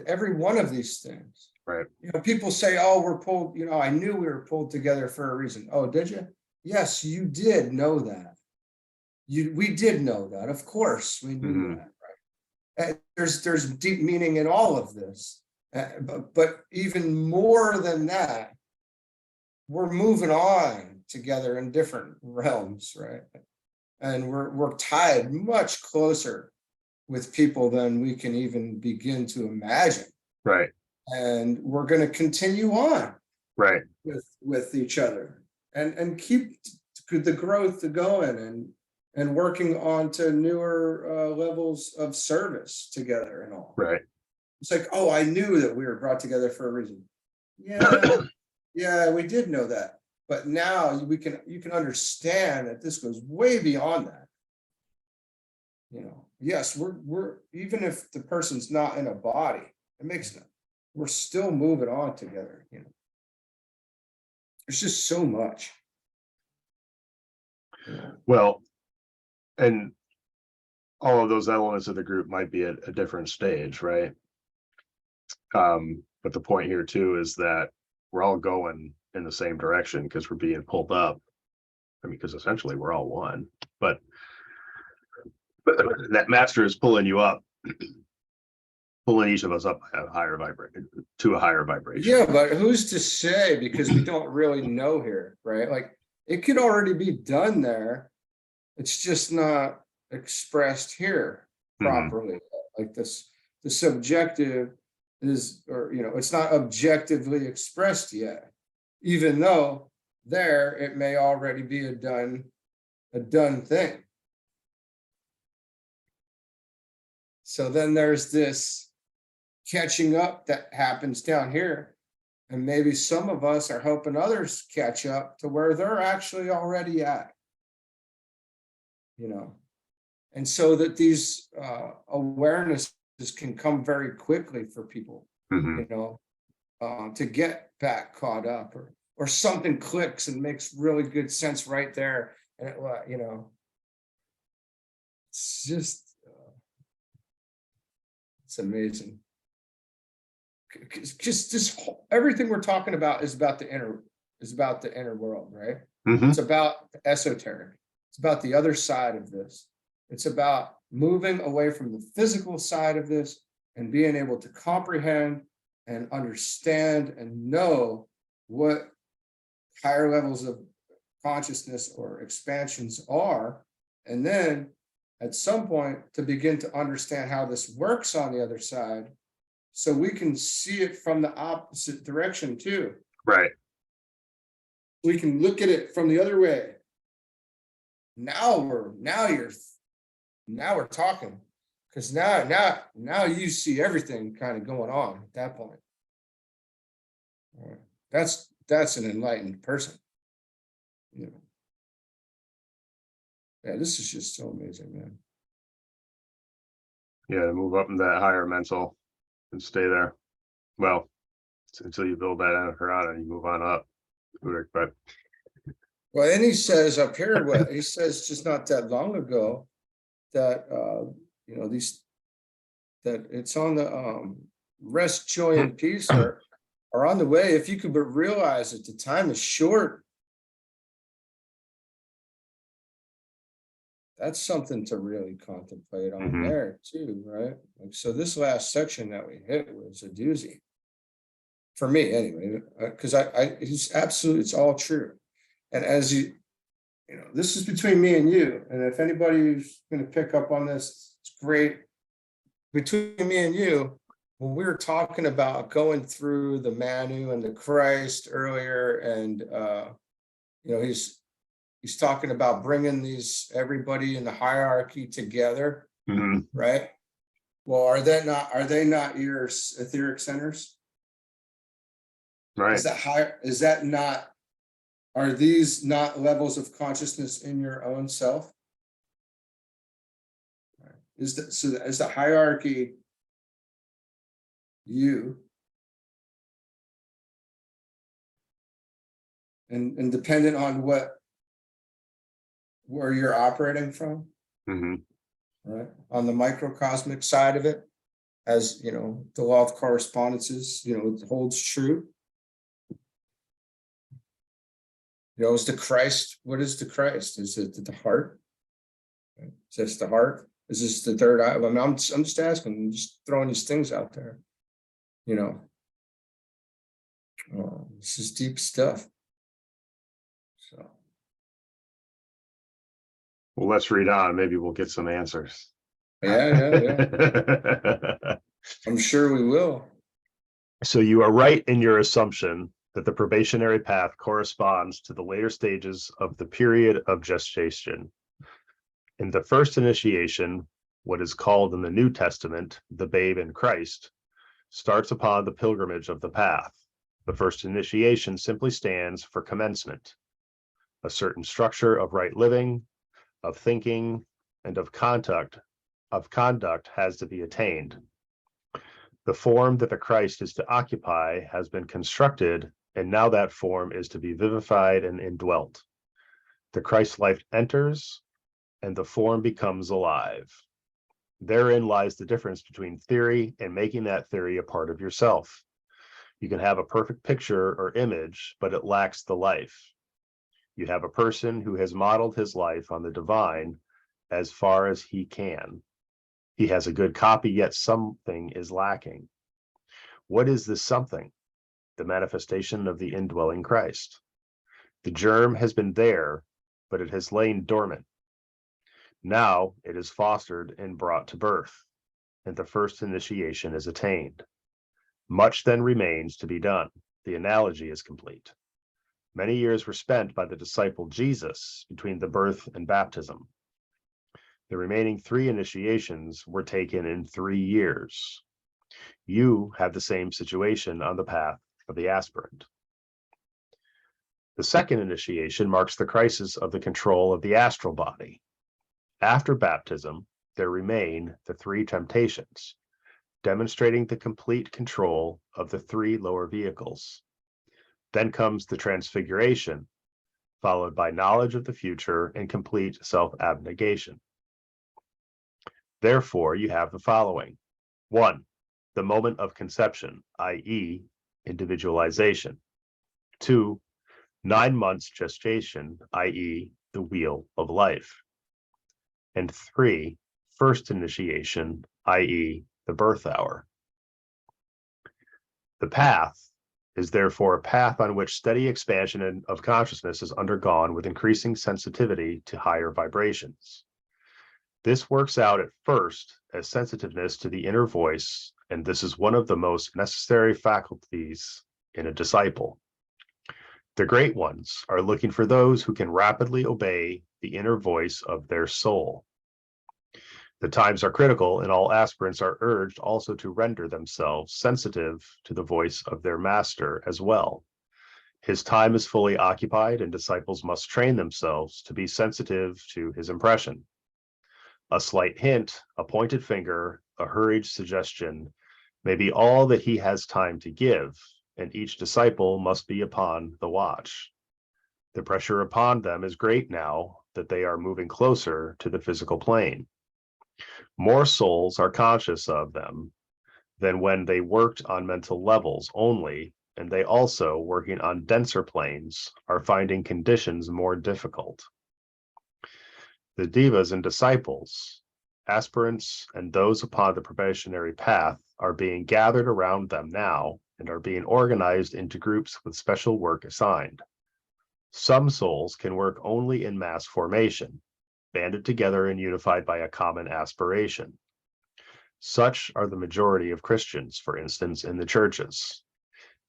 every one of these things. Right. People say, "Oh, we're pulled." I knew we were pulled together for a reason. Oh, did you? Yes, you did know that. We did know that. Of course, we knew that. There's deep meaning in all of this, but even more than that, we're moving on together in different realms, right? And we're tied much closer with people than we can even begin to imagine, right? And we're going to continue on, right, with each other, and keep the growth going, and working on to newer levels of service together and all. Right. It's like, oh, I knew that we were brought together for a reason. Yeah, yeah, we did know that. But now you can understand that this goes way beyond that. Yes, we're even if the person's not in a body, it makes no, we're still moving on together. There's just so much. Well, and all of those elements of the group might be at a different stage, right? But the point here too is that we're all going in the same direction because we're being pulled up. I mean, because essentially we're all one, but that master is pulling you up, pulling each of us up a higher vibration to a higher vibration. Yeah, but who's to say, because we don't really know here, right? Like it could already be done there. It's just not expressed here properly. Like this, the subjective is, or it's not objectively expressed yet, even though there it may already be a done thing. So then there's this catching up that happens down here, and maybe some of us are helping others catch up to where they're actually already at, and so that these awarenesses can come very quickly for people, to get back caught up, or something clicks and makes really good sense right there, and it's just it's amazing. Just this everything we're talking about is about the inner world, right? It's about the esoteric. It's about the other side of this. It's about moving away from the physical side of this and being able to comprehend and understand and know what higher levels of consciousness or expansions are, and then at some point to begin to understand how this works on the other side, so we can see it from the opposite direction too. Right. We can look at it from the other way. Now we're talking, because now you see everything kind of going on at that point. That's an enlightened person. Yeah, this is just so amazing, man. Yeah, to move up in that higher mental and stay there. Well, until you build that anahara and you move on up. But well, and he says up here, what he says just not that long ago, that that it's on the rest, joy, and peace are on the way, if you could but realize that the time is short. That's something to really contemplate on there too, right? Like, so this last section that we hit was a doozy for me anyway, because it's absolutely, it's all true. And as this is between me and you, and if anybody's going to pick up on this, it's great. Between me and you, when we were talking about going through the Manu and the Christ earlier, and he's talking about bringing everybody in the hierarchy together, right? Well, are they not your etheric centers? right. Are these not levels of consciousness in your own self? Is the hierarchy you? And dependent on where you're operating from, right? On the microcosmic side of it, as the law of correspondences, it holds true. Is the Christ? What is the Christ? Is it the heart? Is this the heart? Is this the third eye? I mean, I'm just asking. I'm just throwing these things out there. This is deep stuff. So, well, let's read on. Maybe we'll get some answers. Yeah. I'm sure we will. So you are right in your assumption that the probationary path corresponds to the later stages of the period of gestation. In the first initiation, what is called in the New Testament the babe in Christ, starts upon the pilgrimage of the path. The first initiation simply stands for commencement. A certain structure of right living, of thinking, and of conduct has to be attained. The form that the Christ is to occupy has been constructed, and now that form is to be vivified and indwelt. The Christ life enters, and the form becomes alive. Therein lies the difference between theory and making that theory a part of yourself. You can have a perfect picture or image, but it lacks the life. You have a person who has modeled his life on the divine as far as he can. He has a good copy, yet something is lacking. What is this something? The manifestation of the indwelling Christ. The germ has been there, but it has lain dormant. Now it is fostered and brought to birth, and the first initiation is attained. Much then remains to be done. The analogy is complete. Many years were spent by the disciple Jesus between the birth and baptism. The remaining 3 initiations were taken in 3 years. You have the same situation on the path of the aspirant. The second initiation marks the crisis of the control of the astral body. After baptism, there remain the 3 temptations, demonstrating the complete control of the 3 lower vehicles. Then comes the transfiguration, followed by knowledge of the future and complete self-abnegation. Therefore, you have the following. 1. The moment of conception, i.e., individualization. 2. 9 months gestation, i.e., the wheel of life. And 3. First initiation, i.e., the birth hour. The path is therefore a path on which steady expansion of consciousness is undergone with increasing sensitivity to higher vibrations. This works out at first as sensitiveness to the inner voice, and this is one of the most necessary faculties in a disciple. The great ones are looking for those who can rapidly obey the inner voice of their soul. The times are critical, and all aspirants are urged also to render themselves sensitive to the voice of their master as well. His time is fully occupied, and disciples must train themselves to be sensitive to his impression. A slight hint, a pointed finger, a hurried suggestion may be all that he has time to give, and each disciple must be upon the watch. The pressure upon them is great now that they are moving closer to the physical plane. More souls are conscious of them than when they worked on mental levels only, and they also, working on denser planes, are finding conditions more difficult. The devas and disciples, aspirants, and those upon the probationary path are being gathered around them now and are being organized into groups with special work assigned. Some souls can work only in mass formation, banded together and unified by a common aspiration. Such are the majority of Christians, for instance, in the churches.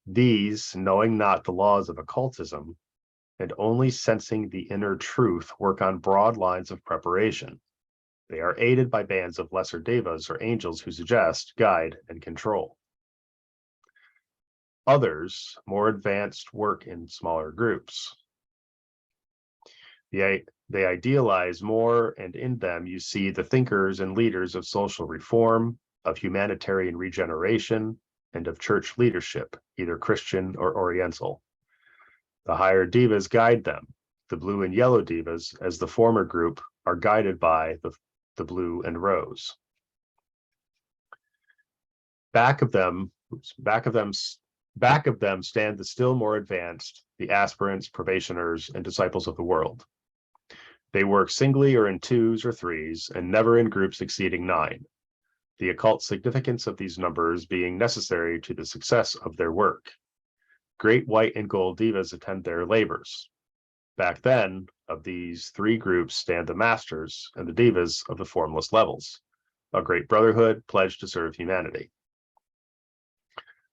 These, knowing not the laws of occultism, and only sensing the inner truth, work on broad lines of preparation. They are aided by bands of lesser devas or angels who suggest, guide, and control. Others, more advanced, work in smaller groups. They idealize more, and in them you see the thinkers and leaders of social reform, of humanitarian regeneration, and of church leadership, either Christian or Oriental. The higher devas guide them. The blue and yellow devas, as the former group, are guided by the blue and rose. Back of them stand the still more advanced, the aspirants, probationers, and disciples of the world. They work singly or in 2s or 3s, and never in groups exceeding 9. The occult significance of these numbers being necessary to the success of their work. Great white and gold devas attend their labors. Back then, of these 3 groups stand the masters and the devas of the formless levels, a great brotherhood pledged to serve humanity.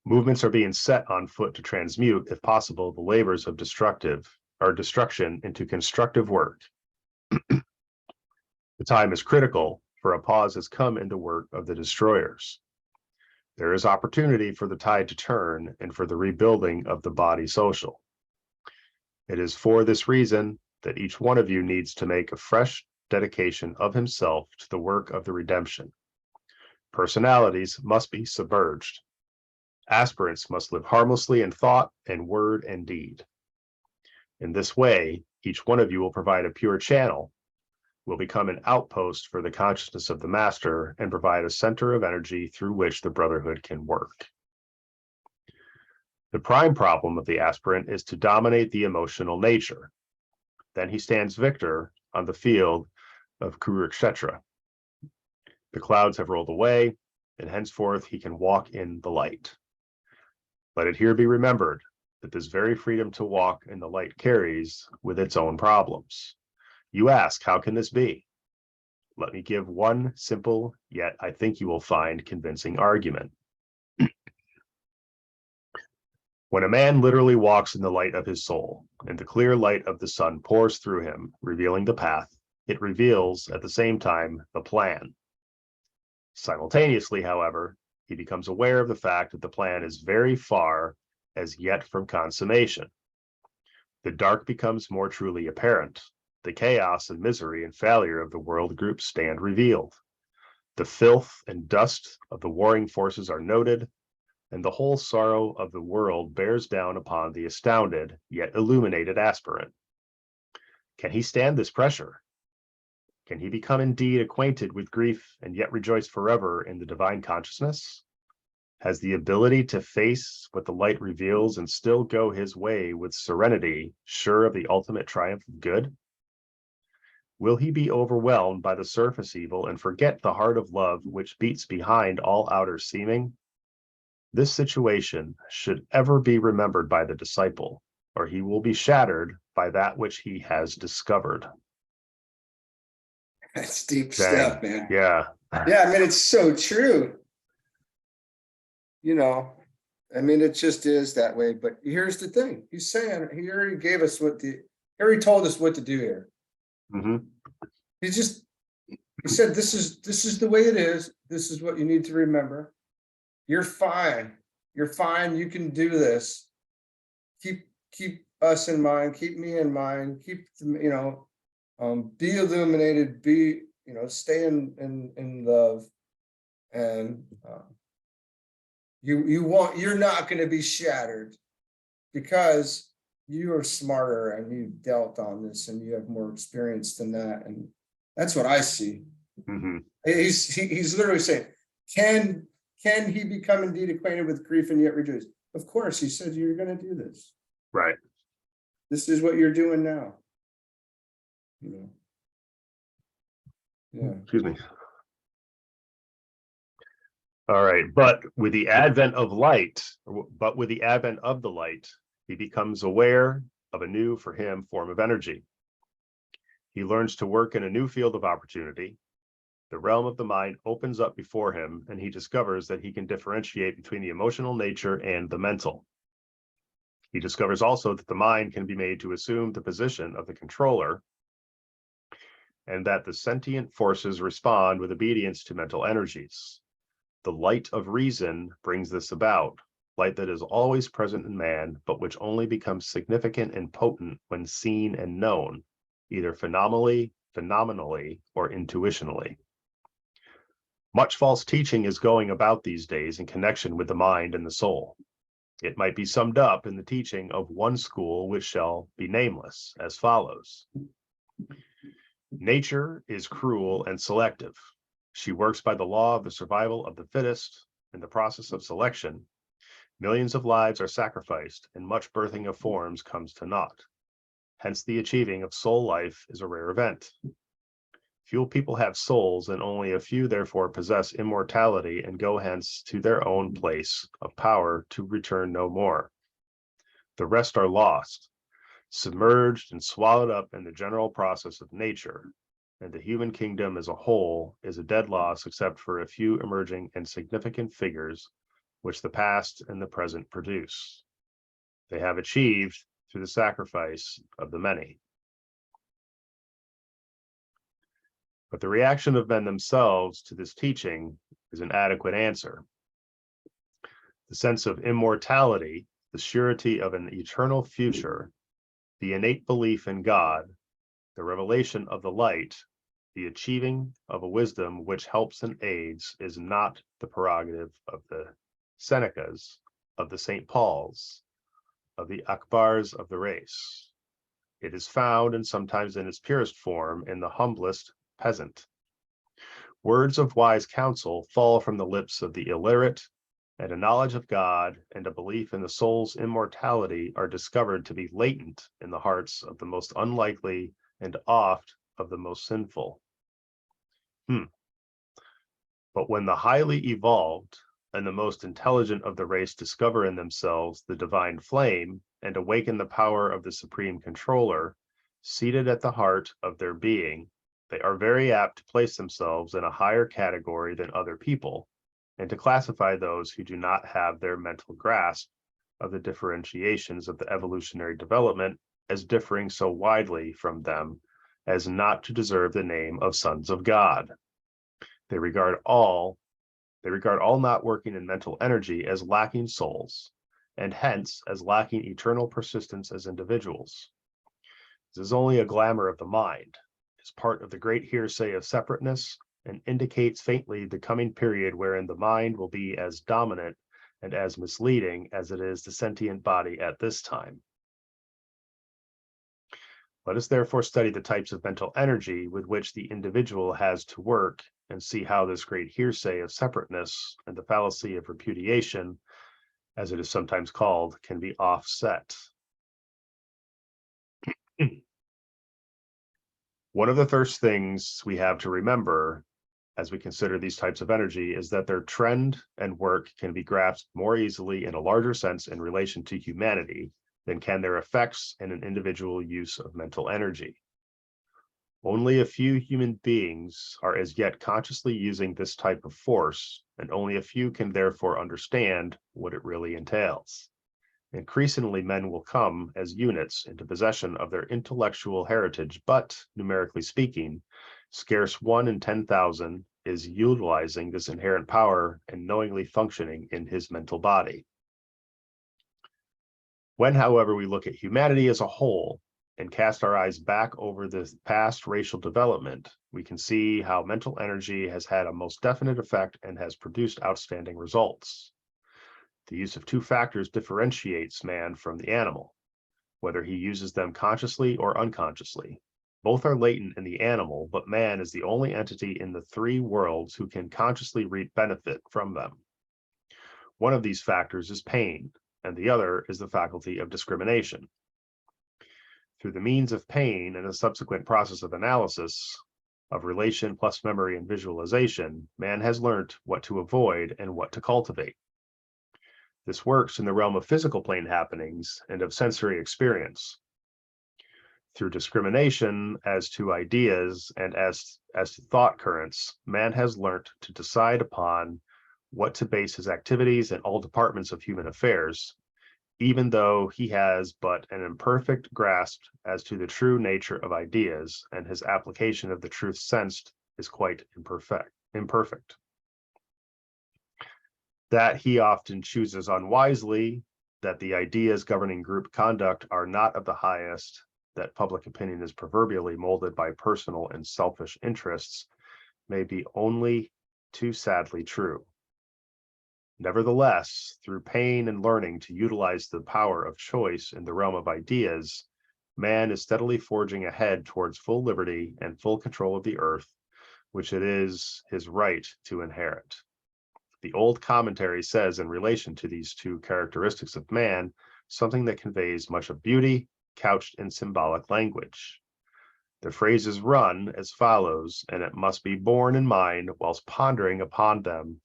Movements are being set on foot to transmute, if possible, the labors of destruction into constructive work. The time is critical, for a pause has come in the work of the destroyers. There is opportunity for the tide to turn and for the rebuilding of the body social. It is for this reason that each one of you needs to make a fresh dedication of himself to the work of the redemption. Personalities must be submerged. Aspirants must live harmlessly in thought and word and deed. In this way, each one of you will provide a pure channel will become an outpost for the consciousness of the master and provide a center of energy through which the brotherhood can work. The prime problem of the aspirant is to dominate the emotional nature. Then he stands victor on the field of Kurukshetra. The clouds have rolled away, and henceforth he can walk in the light. Let it here be remembered that this very freedom to walk in the light carries with its own problems. You ask, how can this be? Let me give one simple, yet I think you will find convincing argument. When a man literally walks in the light of his soul, and the clear light of the sun pours through him, revealing the path, it reveals at the same time the plan. Simultaneously, however, he becomes aware of the fact that the plan is very far as yet from consummation. The dark becomes more truly apparent. The chaos and misery and failure of the world group stand revealed. The filth and dust of the warring forces are noted, and the whole sorrow of the world bears down upon the astounded yet illuminated aspirant. Can he stand this pressure? Can he become indeed acquainted with grief and yet rejoice forever in the divine consciousness? Has the ability to face what the light reveals and still go his way with serenity, sure of the ultimate triumph of good? Will he be overwhelmed by the surface evil and forget the heart of love which beats behind all outer seeming? This situation should ever be remembered by the disciple, or he will be shattered by that which he has discovered. That's deep Dang. stuff, man. Yeah. Yeah, I mean, it's so true. You know, I mean, it just is that way. But here's the thing. He's saying, he already gave us he already told us what to do here. Mm-hmm. He said, this is the way it is. This is what you need to remember. You're fine. You're fine. You can do this. Keep us in mind. Keep me in mind. Keep, be illuminated. Be, stay in love. And you're not going to be shattered because you are smarter and you've dealt on this and you have more experience than that. And that's what I see. Mm-hmm. He's literally saying, can he become indeed acquainted with grief and yet rejoice? Of course, he said, you're going to do this. Right. This is what you're doing now. Yeah. Excuse me. All right. But with the advent of the light, he becomes aware of a new, for him, form of energy. He learns to work in a new field of opportunity. The realm of the mind opens up before him, and he discovers that he can differentiate between the emotional nature and the mental. He discovers also that the mind can be made to assume the position of the controller, and that the sentient forces respond with obedience to mental energies. The light of reason brings this about, light that is always present in man, but which only becomes significant and potent when seen and known, either phenomenally, or intuitionally. Much false teaching is going about these days in connection with the mind and the soul. It might be summed up in the teaching of one school which shall be nameless, as follows. Nature is cruel and selective. She works by the law of the survival of the fittest. In the process of selection, millions of lives are sacrificed and much birthing of forms comes to naught. Hence the achieving of soul life is a rare event. Few people have souls, and only a few therefore possess immortality and go hence to their own place of power to return no more. The rest are lost, submerged and swallowed up in the general process of nature, and the human kingdom as a whole is a dead loss except for a few emerging and significant figures which the past and the present produce. They have achieved through the sacrifice of the many. But the reaction of men themselves to this teaching is an adequate answer. The sense of immortality, the surety of an eternal future, the innate belief in God, the revelation of the light, the achieving of a wisdom which helps and aids is not the prerogative of the Senecas, of the St. Pauls, of the Akbars of the race. It is found, and sometimes in its purest form, in the humblest peasant. Words of wise counsel fall from the lips of the illiterate, and a knowledge of God and a belief in the soul's immortality are discovered to be latent in the hearts of the most unlikely and oft of the most sinful. But when the highly evolved and the most intelligent of the race discover in themselves the divine flame and awaken the power of the supreme controller, seated at the heart of their being, they are very apt to place themselves in a higher category than other people, and to classify those who do not have their mental grasp of the differentiations of the evolutionary development as differing so widely from them as not to deserve the name of sons of God. They regard all not working in mental energy as lacking souls, and hence as lacking eternal persistence as individuals. This is only a glamour of the mind, is part of the great hearsay of separateness, and indicates faintly the coming period wherein the mind will be as dominant and as misleading as it is the sentient body at this time. Let us therefore study the types of mental energy with which the individual has to work, and see how this great hearsay of separateness and the fallacy of repudiation, as it is sometimes called, can be offset. One of the first things we have to remember as we consider these types of energy is that their trend and work can be grasped more easily in a larger sense in relation to humanity than can their effects in an individual use of mental energy. Only a few human beings are as yet consciously using this type of force, and only a few can therefore understand what it really entails. Increasingly, men will come as units into possession of their intellectual heritage, but, numerically speaking, scarce 1 in 10,000 is utilizing this inherent power and knowingly functioning in his mental body. When, however, we look at humanity as a whole and cast our eyes back over the past racial development, we can see how mental energy has had a most definite effect and has produced outstanding results. The use of two factors differentiates man from the animal, whether he uses them consciously or unconsciously. Both are latent in the animal, but man is the only entity in the three worlds who can consciously reap benefit from them. One of these factors is pain, and the other is the faculty of discrimination. Through the means of pain and a subsequent process of analysis, of relation plus memory and visualization, man has learnt what to avoid and what to cultivate. This works in the realm of physical plane happenings and of sensory experience. Through discrimination as to ideas and as to thought currents, man has learnt to decide upon what to base his activities in all departments of human affairs, even though he has but an imperfect grasp as to the true nature of ideas, and his application of the truth sensed is quite imperfect. That he often chooses unwisely, that the ideas governing group conduct are not of the highest, that public opinion is proverbially molded by personal and selfish interests, may be only too sadly true. Nevertheless, through pain and learning to utilize the power of choice in the realm of ideas, man is steadily forging ahead towards full liberty and full control of the earth, which it is his right to inherit. The old commentary says in relation to these two characteristics of man, something that conveys much of beauty, couched in symbolic language. The phrases run as follows, and it must be borne in mind whilst pondering upon them,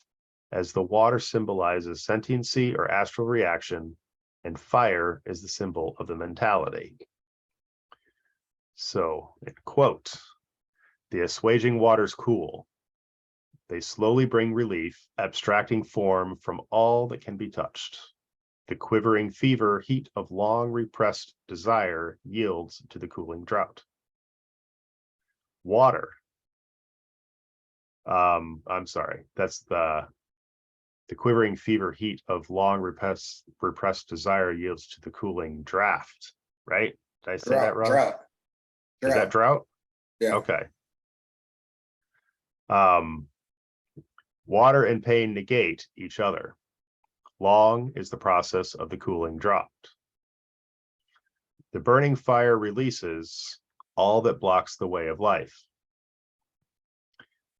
as the water symbolizes sentiency or astral reaction, and fire is the symbol of the mentality. So, in quote, the assuaging waters cool. They slowly bring relief, abstracting form from all that can be touched. The quivering fever heat of long repressed desire yields to the cooling drought. Water. I'm sorry, that's the quivering fever heat of long repressed desire yields to the cooling draft, right? Did I say that wrong? Drought. Is that drought? Yeah. Okay. Water and pain negate each other. Long is the process of the cooling draught. The burning fire releases all that blocks the way of life.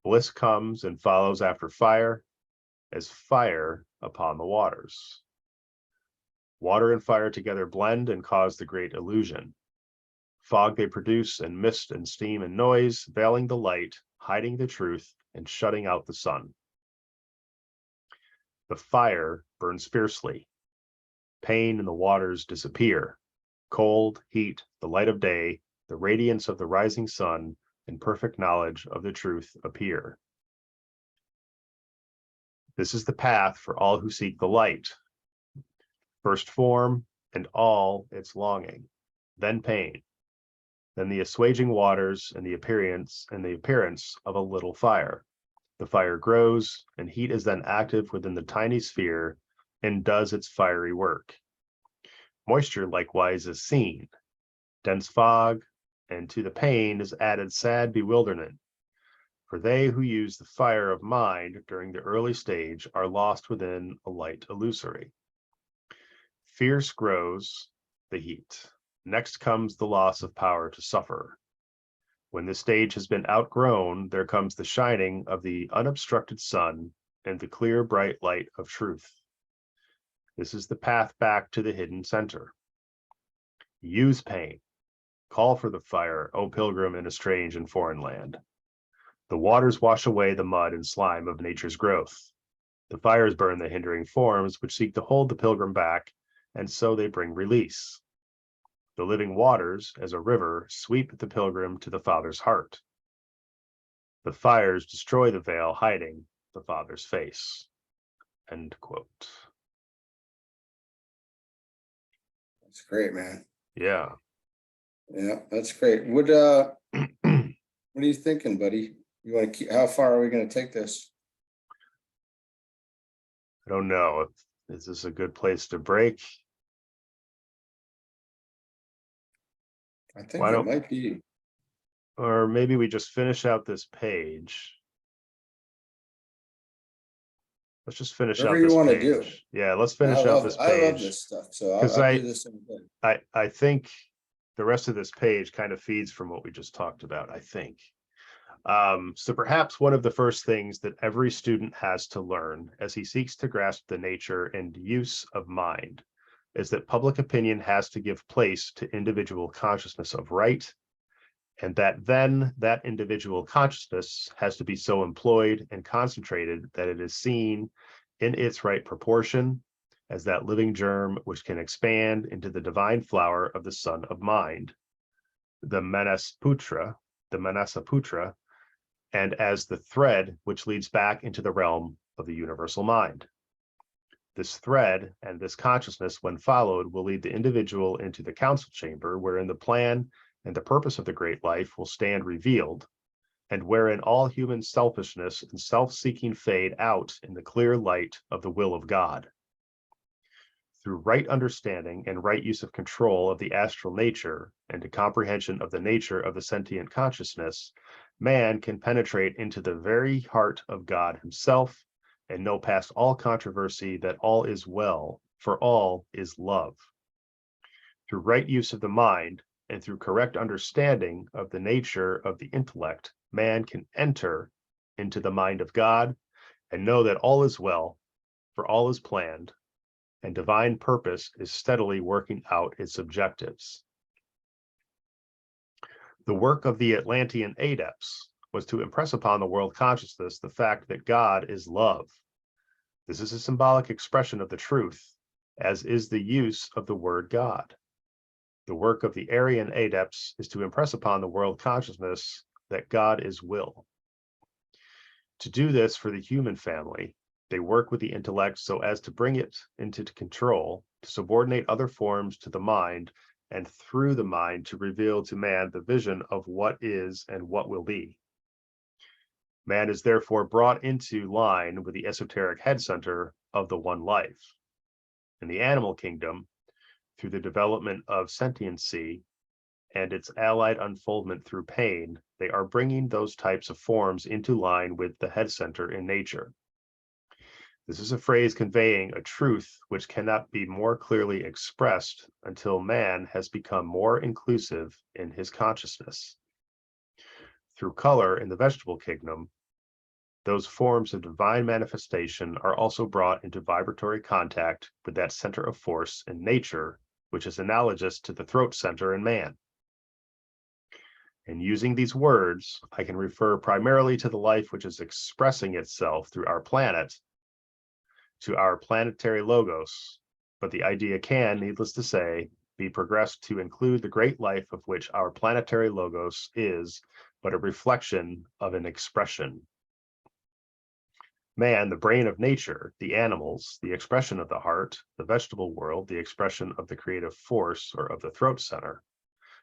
Bliss comes and follows after fire, as fire upon the waters. Water and fire together blend and cause the great illusion. Fog they produce, and mist and steam and noise, veiling the light, hiding the truth, and shutting out the sun. The fire burns fiercely. Pain and the waters disappear. Cold, heat, the light of day, the radiance of the rising sun, and perfect knowledge of the truth appear. This is the path for all who seek the light. First form and all its longing, then pain, then the assuaging waters and the appearance of a little fire. The fire grows, and heat is then active within the tiny sphere and does its fiery work. Moisture likewise is seen, dense fog, and to the pain is added sad bewilderment. For they who use the fire of mind during the early stage are lost within a light illusory. Fierce grows the heat. Next comes the loss of power to suffer. When this stage has been outgrown, there comes the shining of the unobstructed sun and the clear, bright light of truth. This is the path back to the hidden center. Use pain. Call for the fire, O pilgrim in a strange and foreign land. The waters wash away the mud and slime of nature's growth. The fires burn the hindering forms which seek to hold the pilgrim back, and so they bring release. The living waters, as a river, sweep the pilgrim to the Father's heart. The fires destroy the veil hiding the Father's face. End quote. That's great, man. Yeah. Yeah, that's great. What are you thinking, buddy? You want to keep, how far are we going to take this? I don't know. Is this a good place to break? I think it might be. Or maybe we just finish out this page. Let's just finish out this page. Do. Yeah, let's finish out this page. I love this stuff, so I'll do this in a bit. I think the rest of this page kind of feeds from what we just talked about, I think. So perhaps one of the first things that every student has to learn as he seeks to grasp the nature and use of mind is that public opinion has to give place to individual consciousness of right, and that then that individual consciousness has to be so employed and concentrated that it is seen in its right proportion as that living germ which can expand into the divine flower of the Son of Mind, the Manasaputra, and as the thread which leads back into the realm of the universal mind. This thread and this consciousness, when followed, will lead the individual into the council chamber, wherein the plan and the purpose of the great life will stand revealed, and wherein all human selfishness and self-seeking fade out in the clear light of the will of God. Through right understanding and right use of control of the astral nature and a comprehension of the nature of the sentient consciousness, man can penetrate into the very heart of God himself and know past all controversy that all is well, for all is love. Through right use of the mind and through correct understanding of the nature of the intellect, man can enter into the mind of God and know that all is well, for all is planned, and divine purpose is steadily working out its objectives. The work of the Atlantean adepts was to impress upon the world consciousness the fact that God is love. This is a symbolic expression of the truth, as is the use of the word God. The work of the Aryan adepts is to impress upon the world consciousness that God is will. To do this for the human family, they work with the intellect so as to bring it into control, to subordinate other forms to the mind, and through the mind to reveal to man the vision of what is and what will be. Man is therefore brought into line with the esoteric head center of the one life. In the animal kingdom, through the development of sentiency and its allied unfoldment through pain, they are bringing those types of forms into line with the head center in nature. This is a phrase conveying a truth which cannot be more clearly expressed until man has become more inclusive in his consciousness. Through color in the vegetable kingdom, those forms of divine manifestation are also brought into vibratory contact with that center of force in nature, which is analogous to the throat center in man. In using these words, I can refer primarily to the life which is expressing itself through our planet, to our planetary logos, but the idea can, needless to say, be progressed to include the great life of which our planetary logos is but a reflection of an expression. Man, the brain of nature, the animals, the expression of the heart, the vegetable world, the expression of the creative force or of the throat center.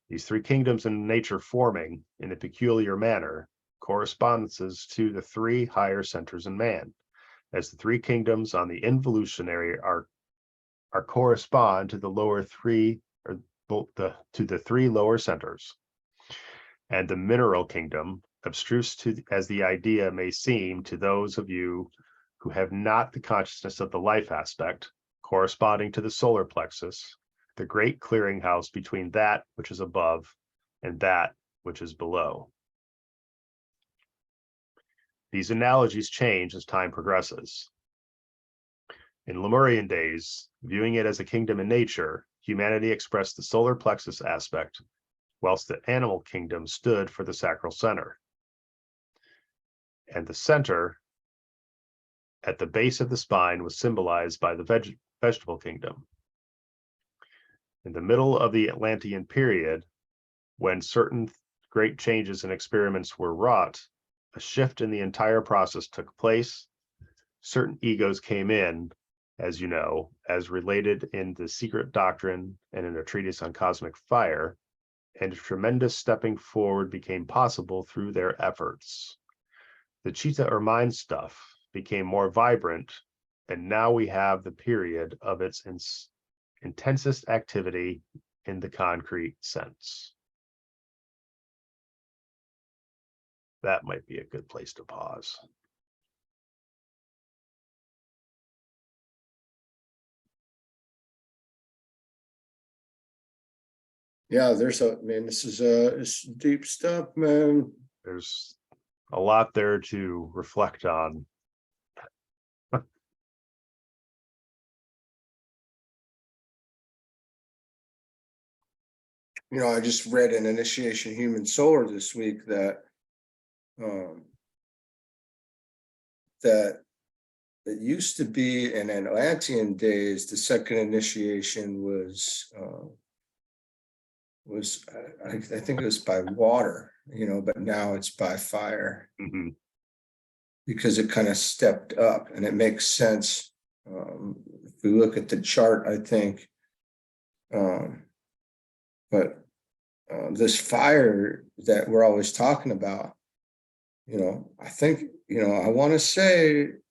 These three kingdoms in nature forming, in a peculiar manner, correspondences to the three higher centers in man, as the three kingdoms on the involutionary are correspond to the lower three, or to the three lower centers. And the mineral kingdom, abstruse as the idea may seem to those of you who have not the consciousness of the life aspect, corresponding to the solar plexus, the great clearinghouse between that which is above and that which is below. These analogies change as time progresses. In Lemurian days, viewing it as a kingdom in nature, humanity expressed the solar plexus aspect, whilst the animal kingdom stood for the sacral center. And the center at the base of the spine was symbolized by the vegetable kingdom. In the middle of the Atlantean period, when certain great changes and experiments were wrought, a shift in the entire process took place. Certain egos came in, as you know, as related in the secret doctrine and in a treatise on cosmic fire, and a tremendous stepping forward became possible through their efforts. The Chitta or mind stuff became more vibrant, and now we have the period of its intensest activity in the concrete sense. That might be a good place to pause. Yeah, this is it's deep stuff, man. There's a lot there to reflect on. I just read in Initiation Human Solar this week that that it used to be in Atlantean days, the second initiation was I think it was by water, but now it's by fire. Mm-hmm. Because it kind of stepped up, and it makes sense. If we look at the chart, I think, but this fire that we're always talking about, I think, I want to say it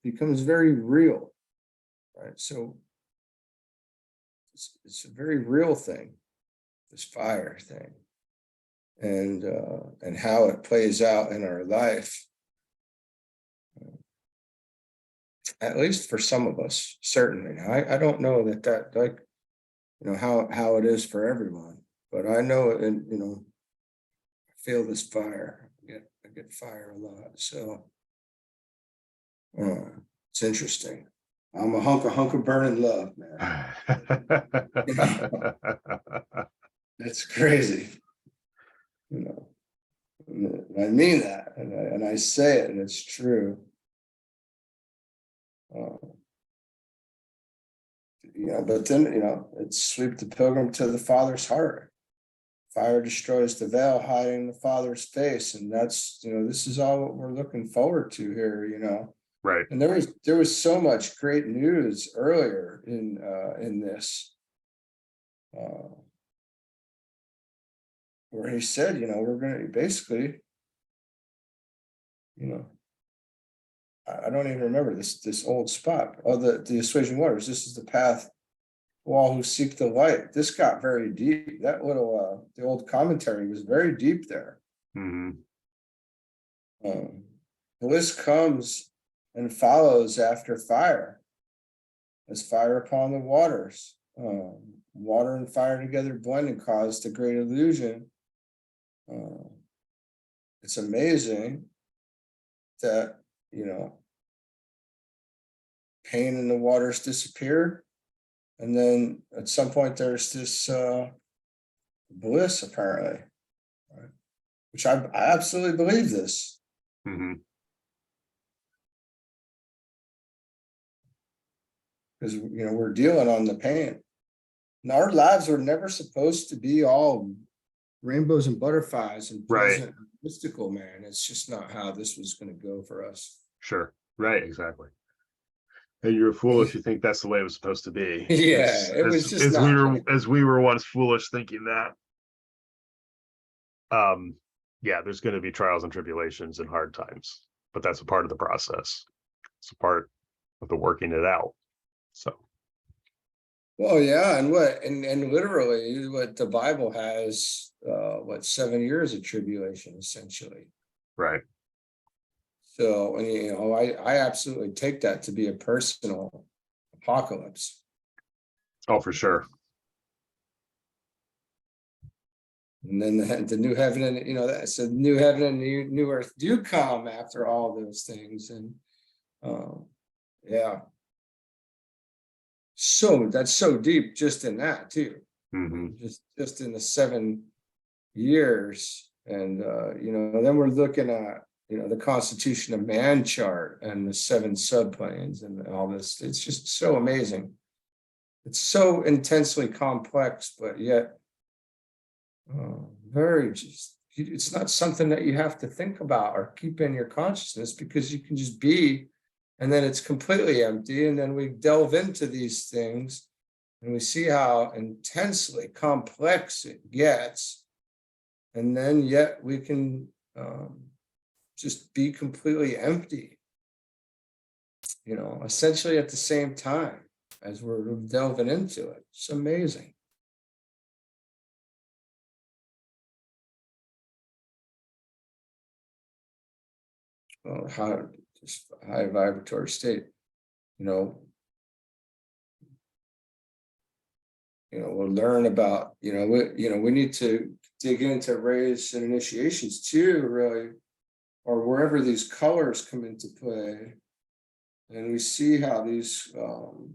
becomes very real, right? So it's a very real thing, this fire thing, and how it plays out in our life. At least for some of us, certainly. I don't know that like, how it is for everyone, but I know it, and I feel this fire. I get fire a lot, so it's interesting. I'm a hunk of burning love, man. That's crazy. And I mean that, and I say it, and it's true. But then, it's sweep the pilgrim to the Father's heart. Fire destroys the veil, hiding the Father's face, and that's, this is all what we're looking forward to here. Right. And there was so much great news earlier in this, where he said, we're going to basically, I don't even remember this old spot. Oh, the assuaging waters. This is the path to all who seek the light. This got very deep. That little the old commentary was very deep there. Mm-hmm. Bliss comes and follows after fire, as fire upon the waters. Water and fire together blend and cause the great illusion. It's amazing that you know, pain in the waters disappear. And then at some point there's this bliss apparently, right? Which I absolutely believe this. Mhm. Because, you know, we're dealing on the pain. And our lives were never supposed to be all rainbows and butterflies and Right. pleasant and mystical, man. It's just not how this was going to go for us. Sure. Right. Exactly. And you're a fool if you think that's the way it was supposed to be. Yeah, it was just not like As we were once foolish thinking that. Yeah, there's going to be trials and tribulations and hard times, but that's a part of the process. It's a part of the working it out. So, well, yeah, and literally what the Bible has, 7 years of tribulation essentially. right. So, and you know, I absolutely take that to be a personal apocalypse. Oh, for sure. And then the new heaven and, you know, that's a new heaven and new earth do come after all those things. And yeah. So that's so deep just in that too. Mhm. Just in the 7 years. And you know, then we're looking at, you know, the Constitution of Man chart and the 7 subplanes and all this. It's just so amazing. It's so intensely complex, but yet very just, it's not something that you have to think about or keep in your consciousness, because you can just be, and then it's completely empty. And then we delve into these things and we see how intensely complex it gets. And then yet we can just be completely empty, you know, essentially at the same time as we're delving into it. It's amazing. How just high vibratory state, you know, we'll learn about, we need to dig into rays and initiations too, really, or wherever these colors come into play. And we see how these, the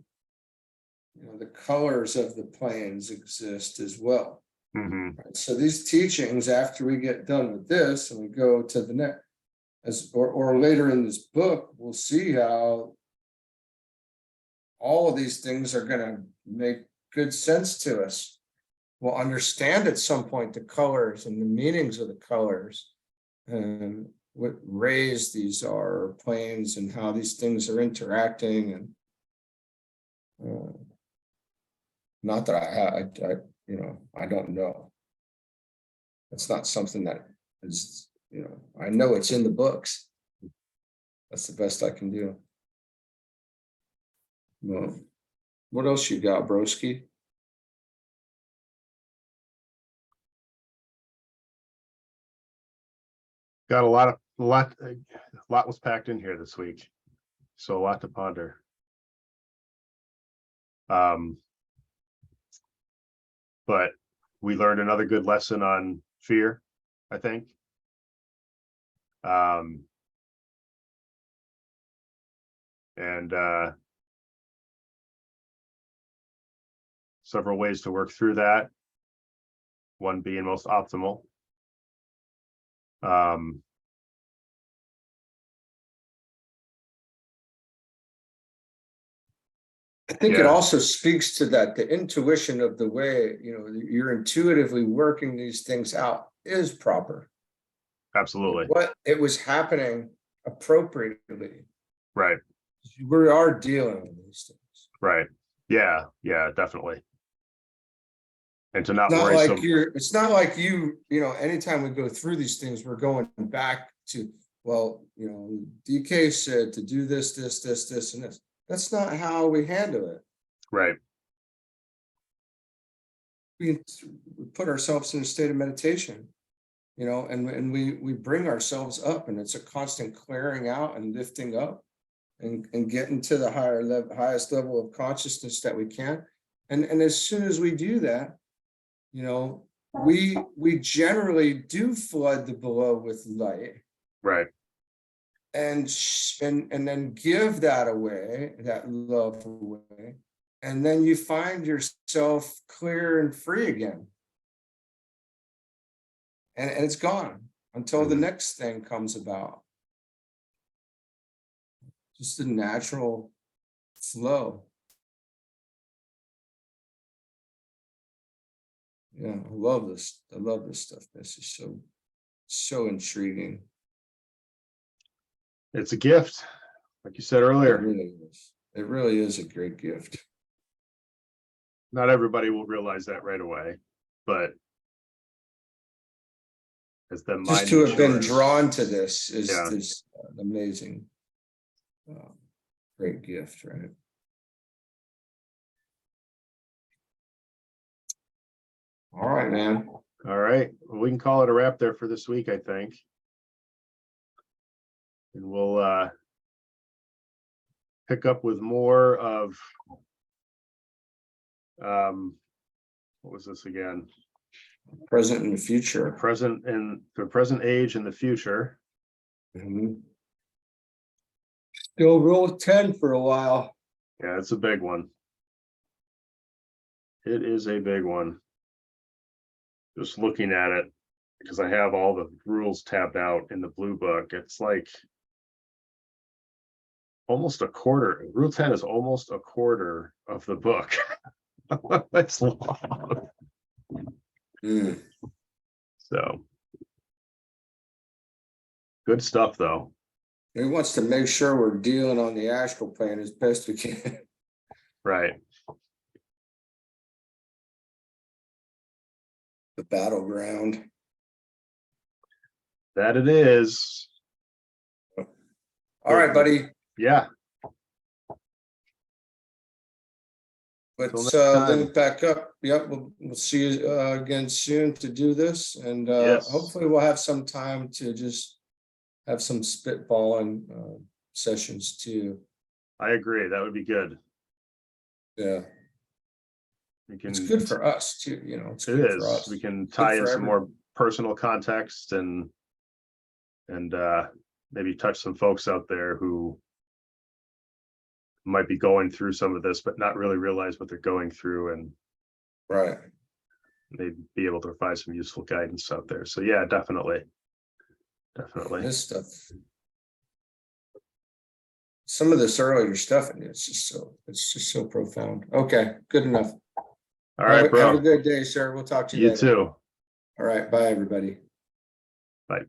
colors of the planes exist as well. Mhm. Right? So these teachings, after we get done with this and we go to the next, or later in this book, we'll see how all of these things are going to make good sense to us. We'll understand at some point the colors and the meanings of the colors and what rays these are, or planes, and how these things are interacting. And not that I don't know. It's not something that is, I know it's in the books. That's the best I can do. Well, what else you got, broski? Got a lot was packed in here this week. So a lot to ponder. But we learned another good lesson on fear, I think. And several ways to work through that, one being most optimal. I think it also speaks to that, the intuition of the way, you're intuitively working these things out is proper. Absolutely. What it was happening appropriately. Right. We are dealing with these things. Right. Yeah, definitely. And to not Not worry like it's not like anytime we go through these things, we're going back to, well, DK said to do this, and this. That's not how we handle it. Right. We put ourselves in a state of meditation, and we bring ourselves up, and it's a constant clearing out and lifting up and getting to the highest level of consciousness that we can. And as soon as we do that, we generally do flood the below with light. Right. and then give that away, that love away, and then you find yourself clear and free again. And it's gone until the next thing comes about. Just a natural flow. Yeah, I love this. I love this stuff. This is so intriguing. It's a gift, like you said earlier. It really is. It really is a great gift. Not everybody will realize that right away, but as the mind Just to have been matures, drawn to this is Yeah. this amazing, great gift, right? All right, man. All right, well, we can call it a wrap there for this week, I think. And we'll pick up with more of what was this again? Present and the future. Present and the present age and the future. Mhm. Still roll 10 for a while. Yeah, it's a big one. It is a big one. Just looking at it, because I have all the rules tabbed out in the blue book, it's like almost a quarter. Rule 10 is almost a quarter of the book. That's long. Mm. So good stuff, though. He wants to make sure we're dealing on the astral plane as best we can. Right. The battleground. That it is. All right, buddy. Yeah. Let's Till next time. link back up. Yep, we'll see you again soon to do this, and Yes. hopefully we'll have some time to just have some spitballing sessions too. I agree. That would be good. Yeah, We can, it's good for us too. You know, it's it good is. for us. We can tie in for some more personal context and maybe touch some folks out there who might be going through some of this, but not really realize what they're going through, and Right. they'd be able to provide some useful guidance out there. So yeah, definitely. This stuff. Some of this earlier stuff, and it's just so profound. Okay, good enough. All right, bro. Have a good day, sir. We'll talk to you You later. too. All right, bye, everybody. Bye.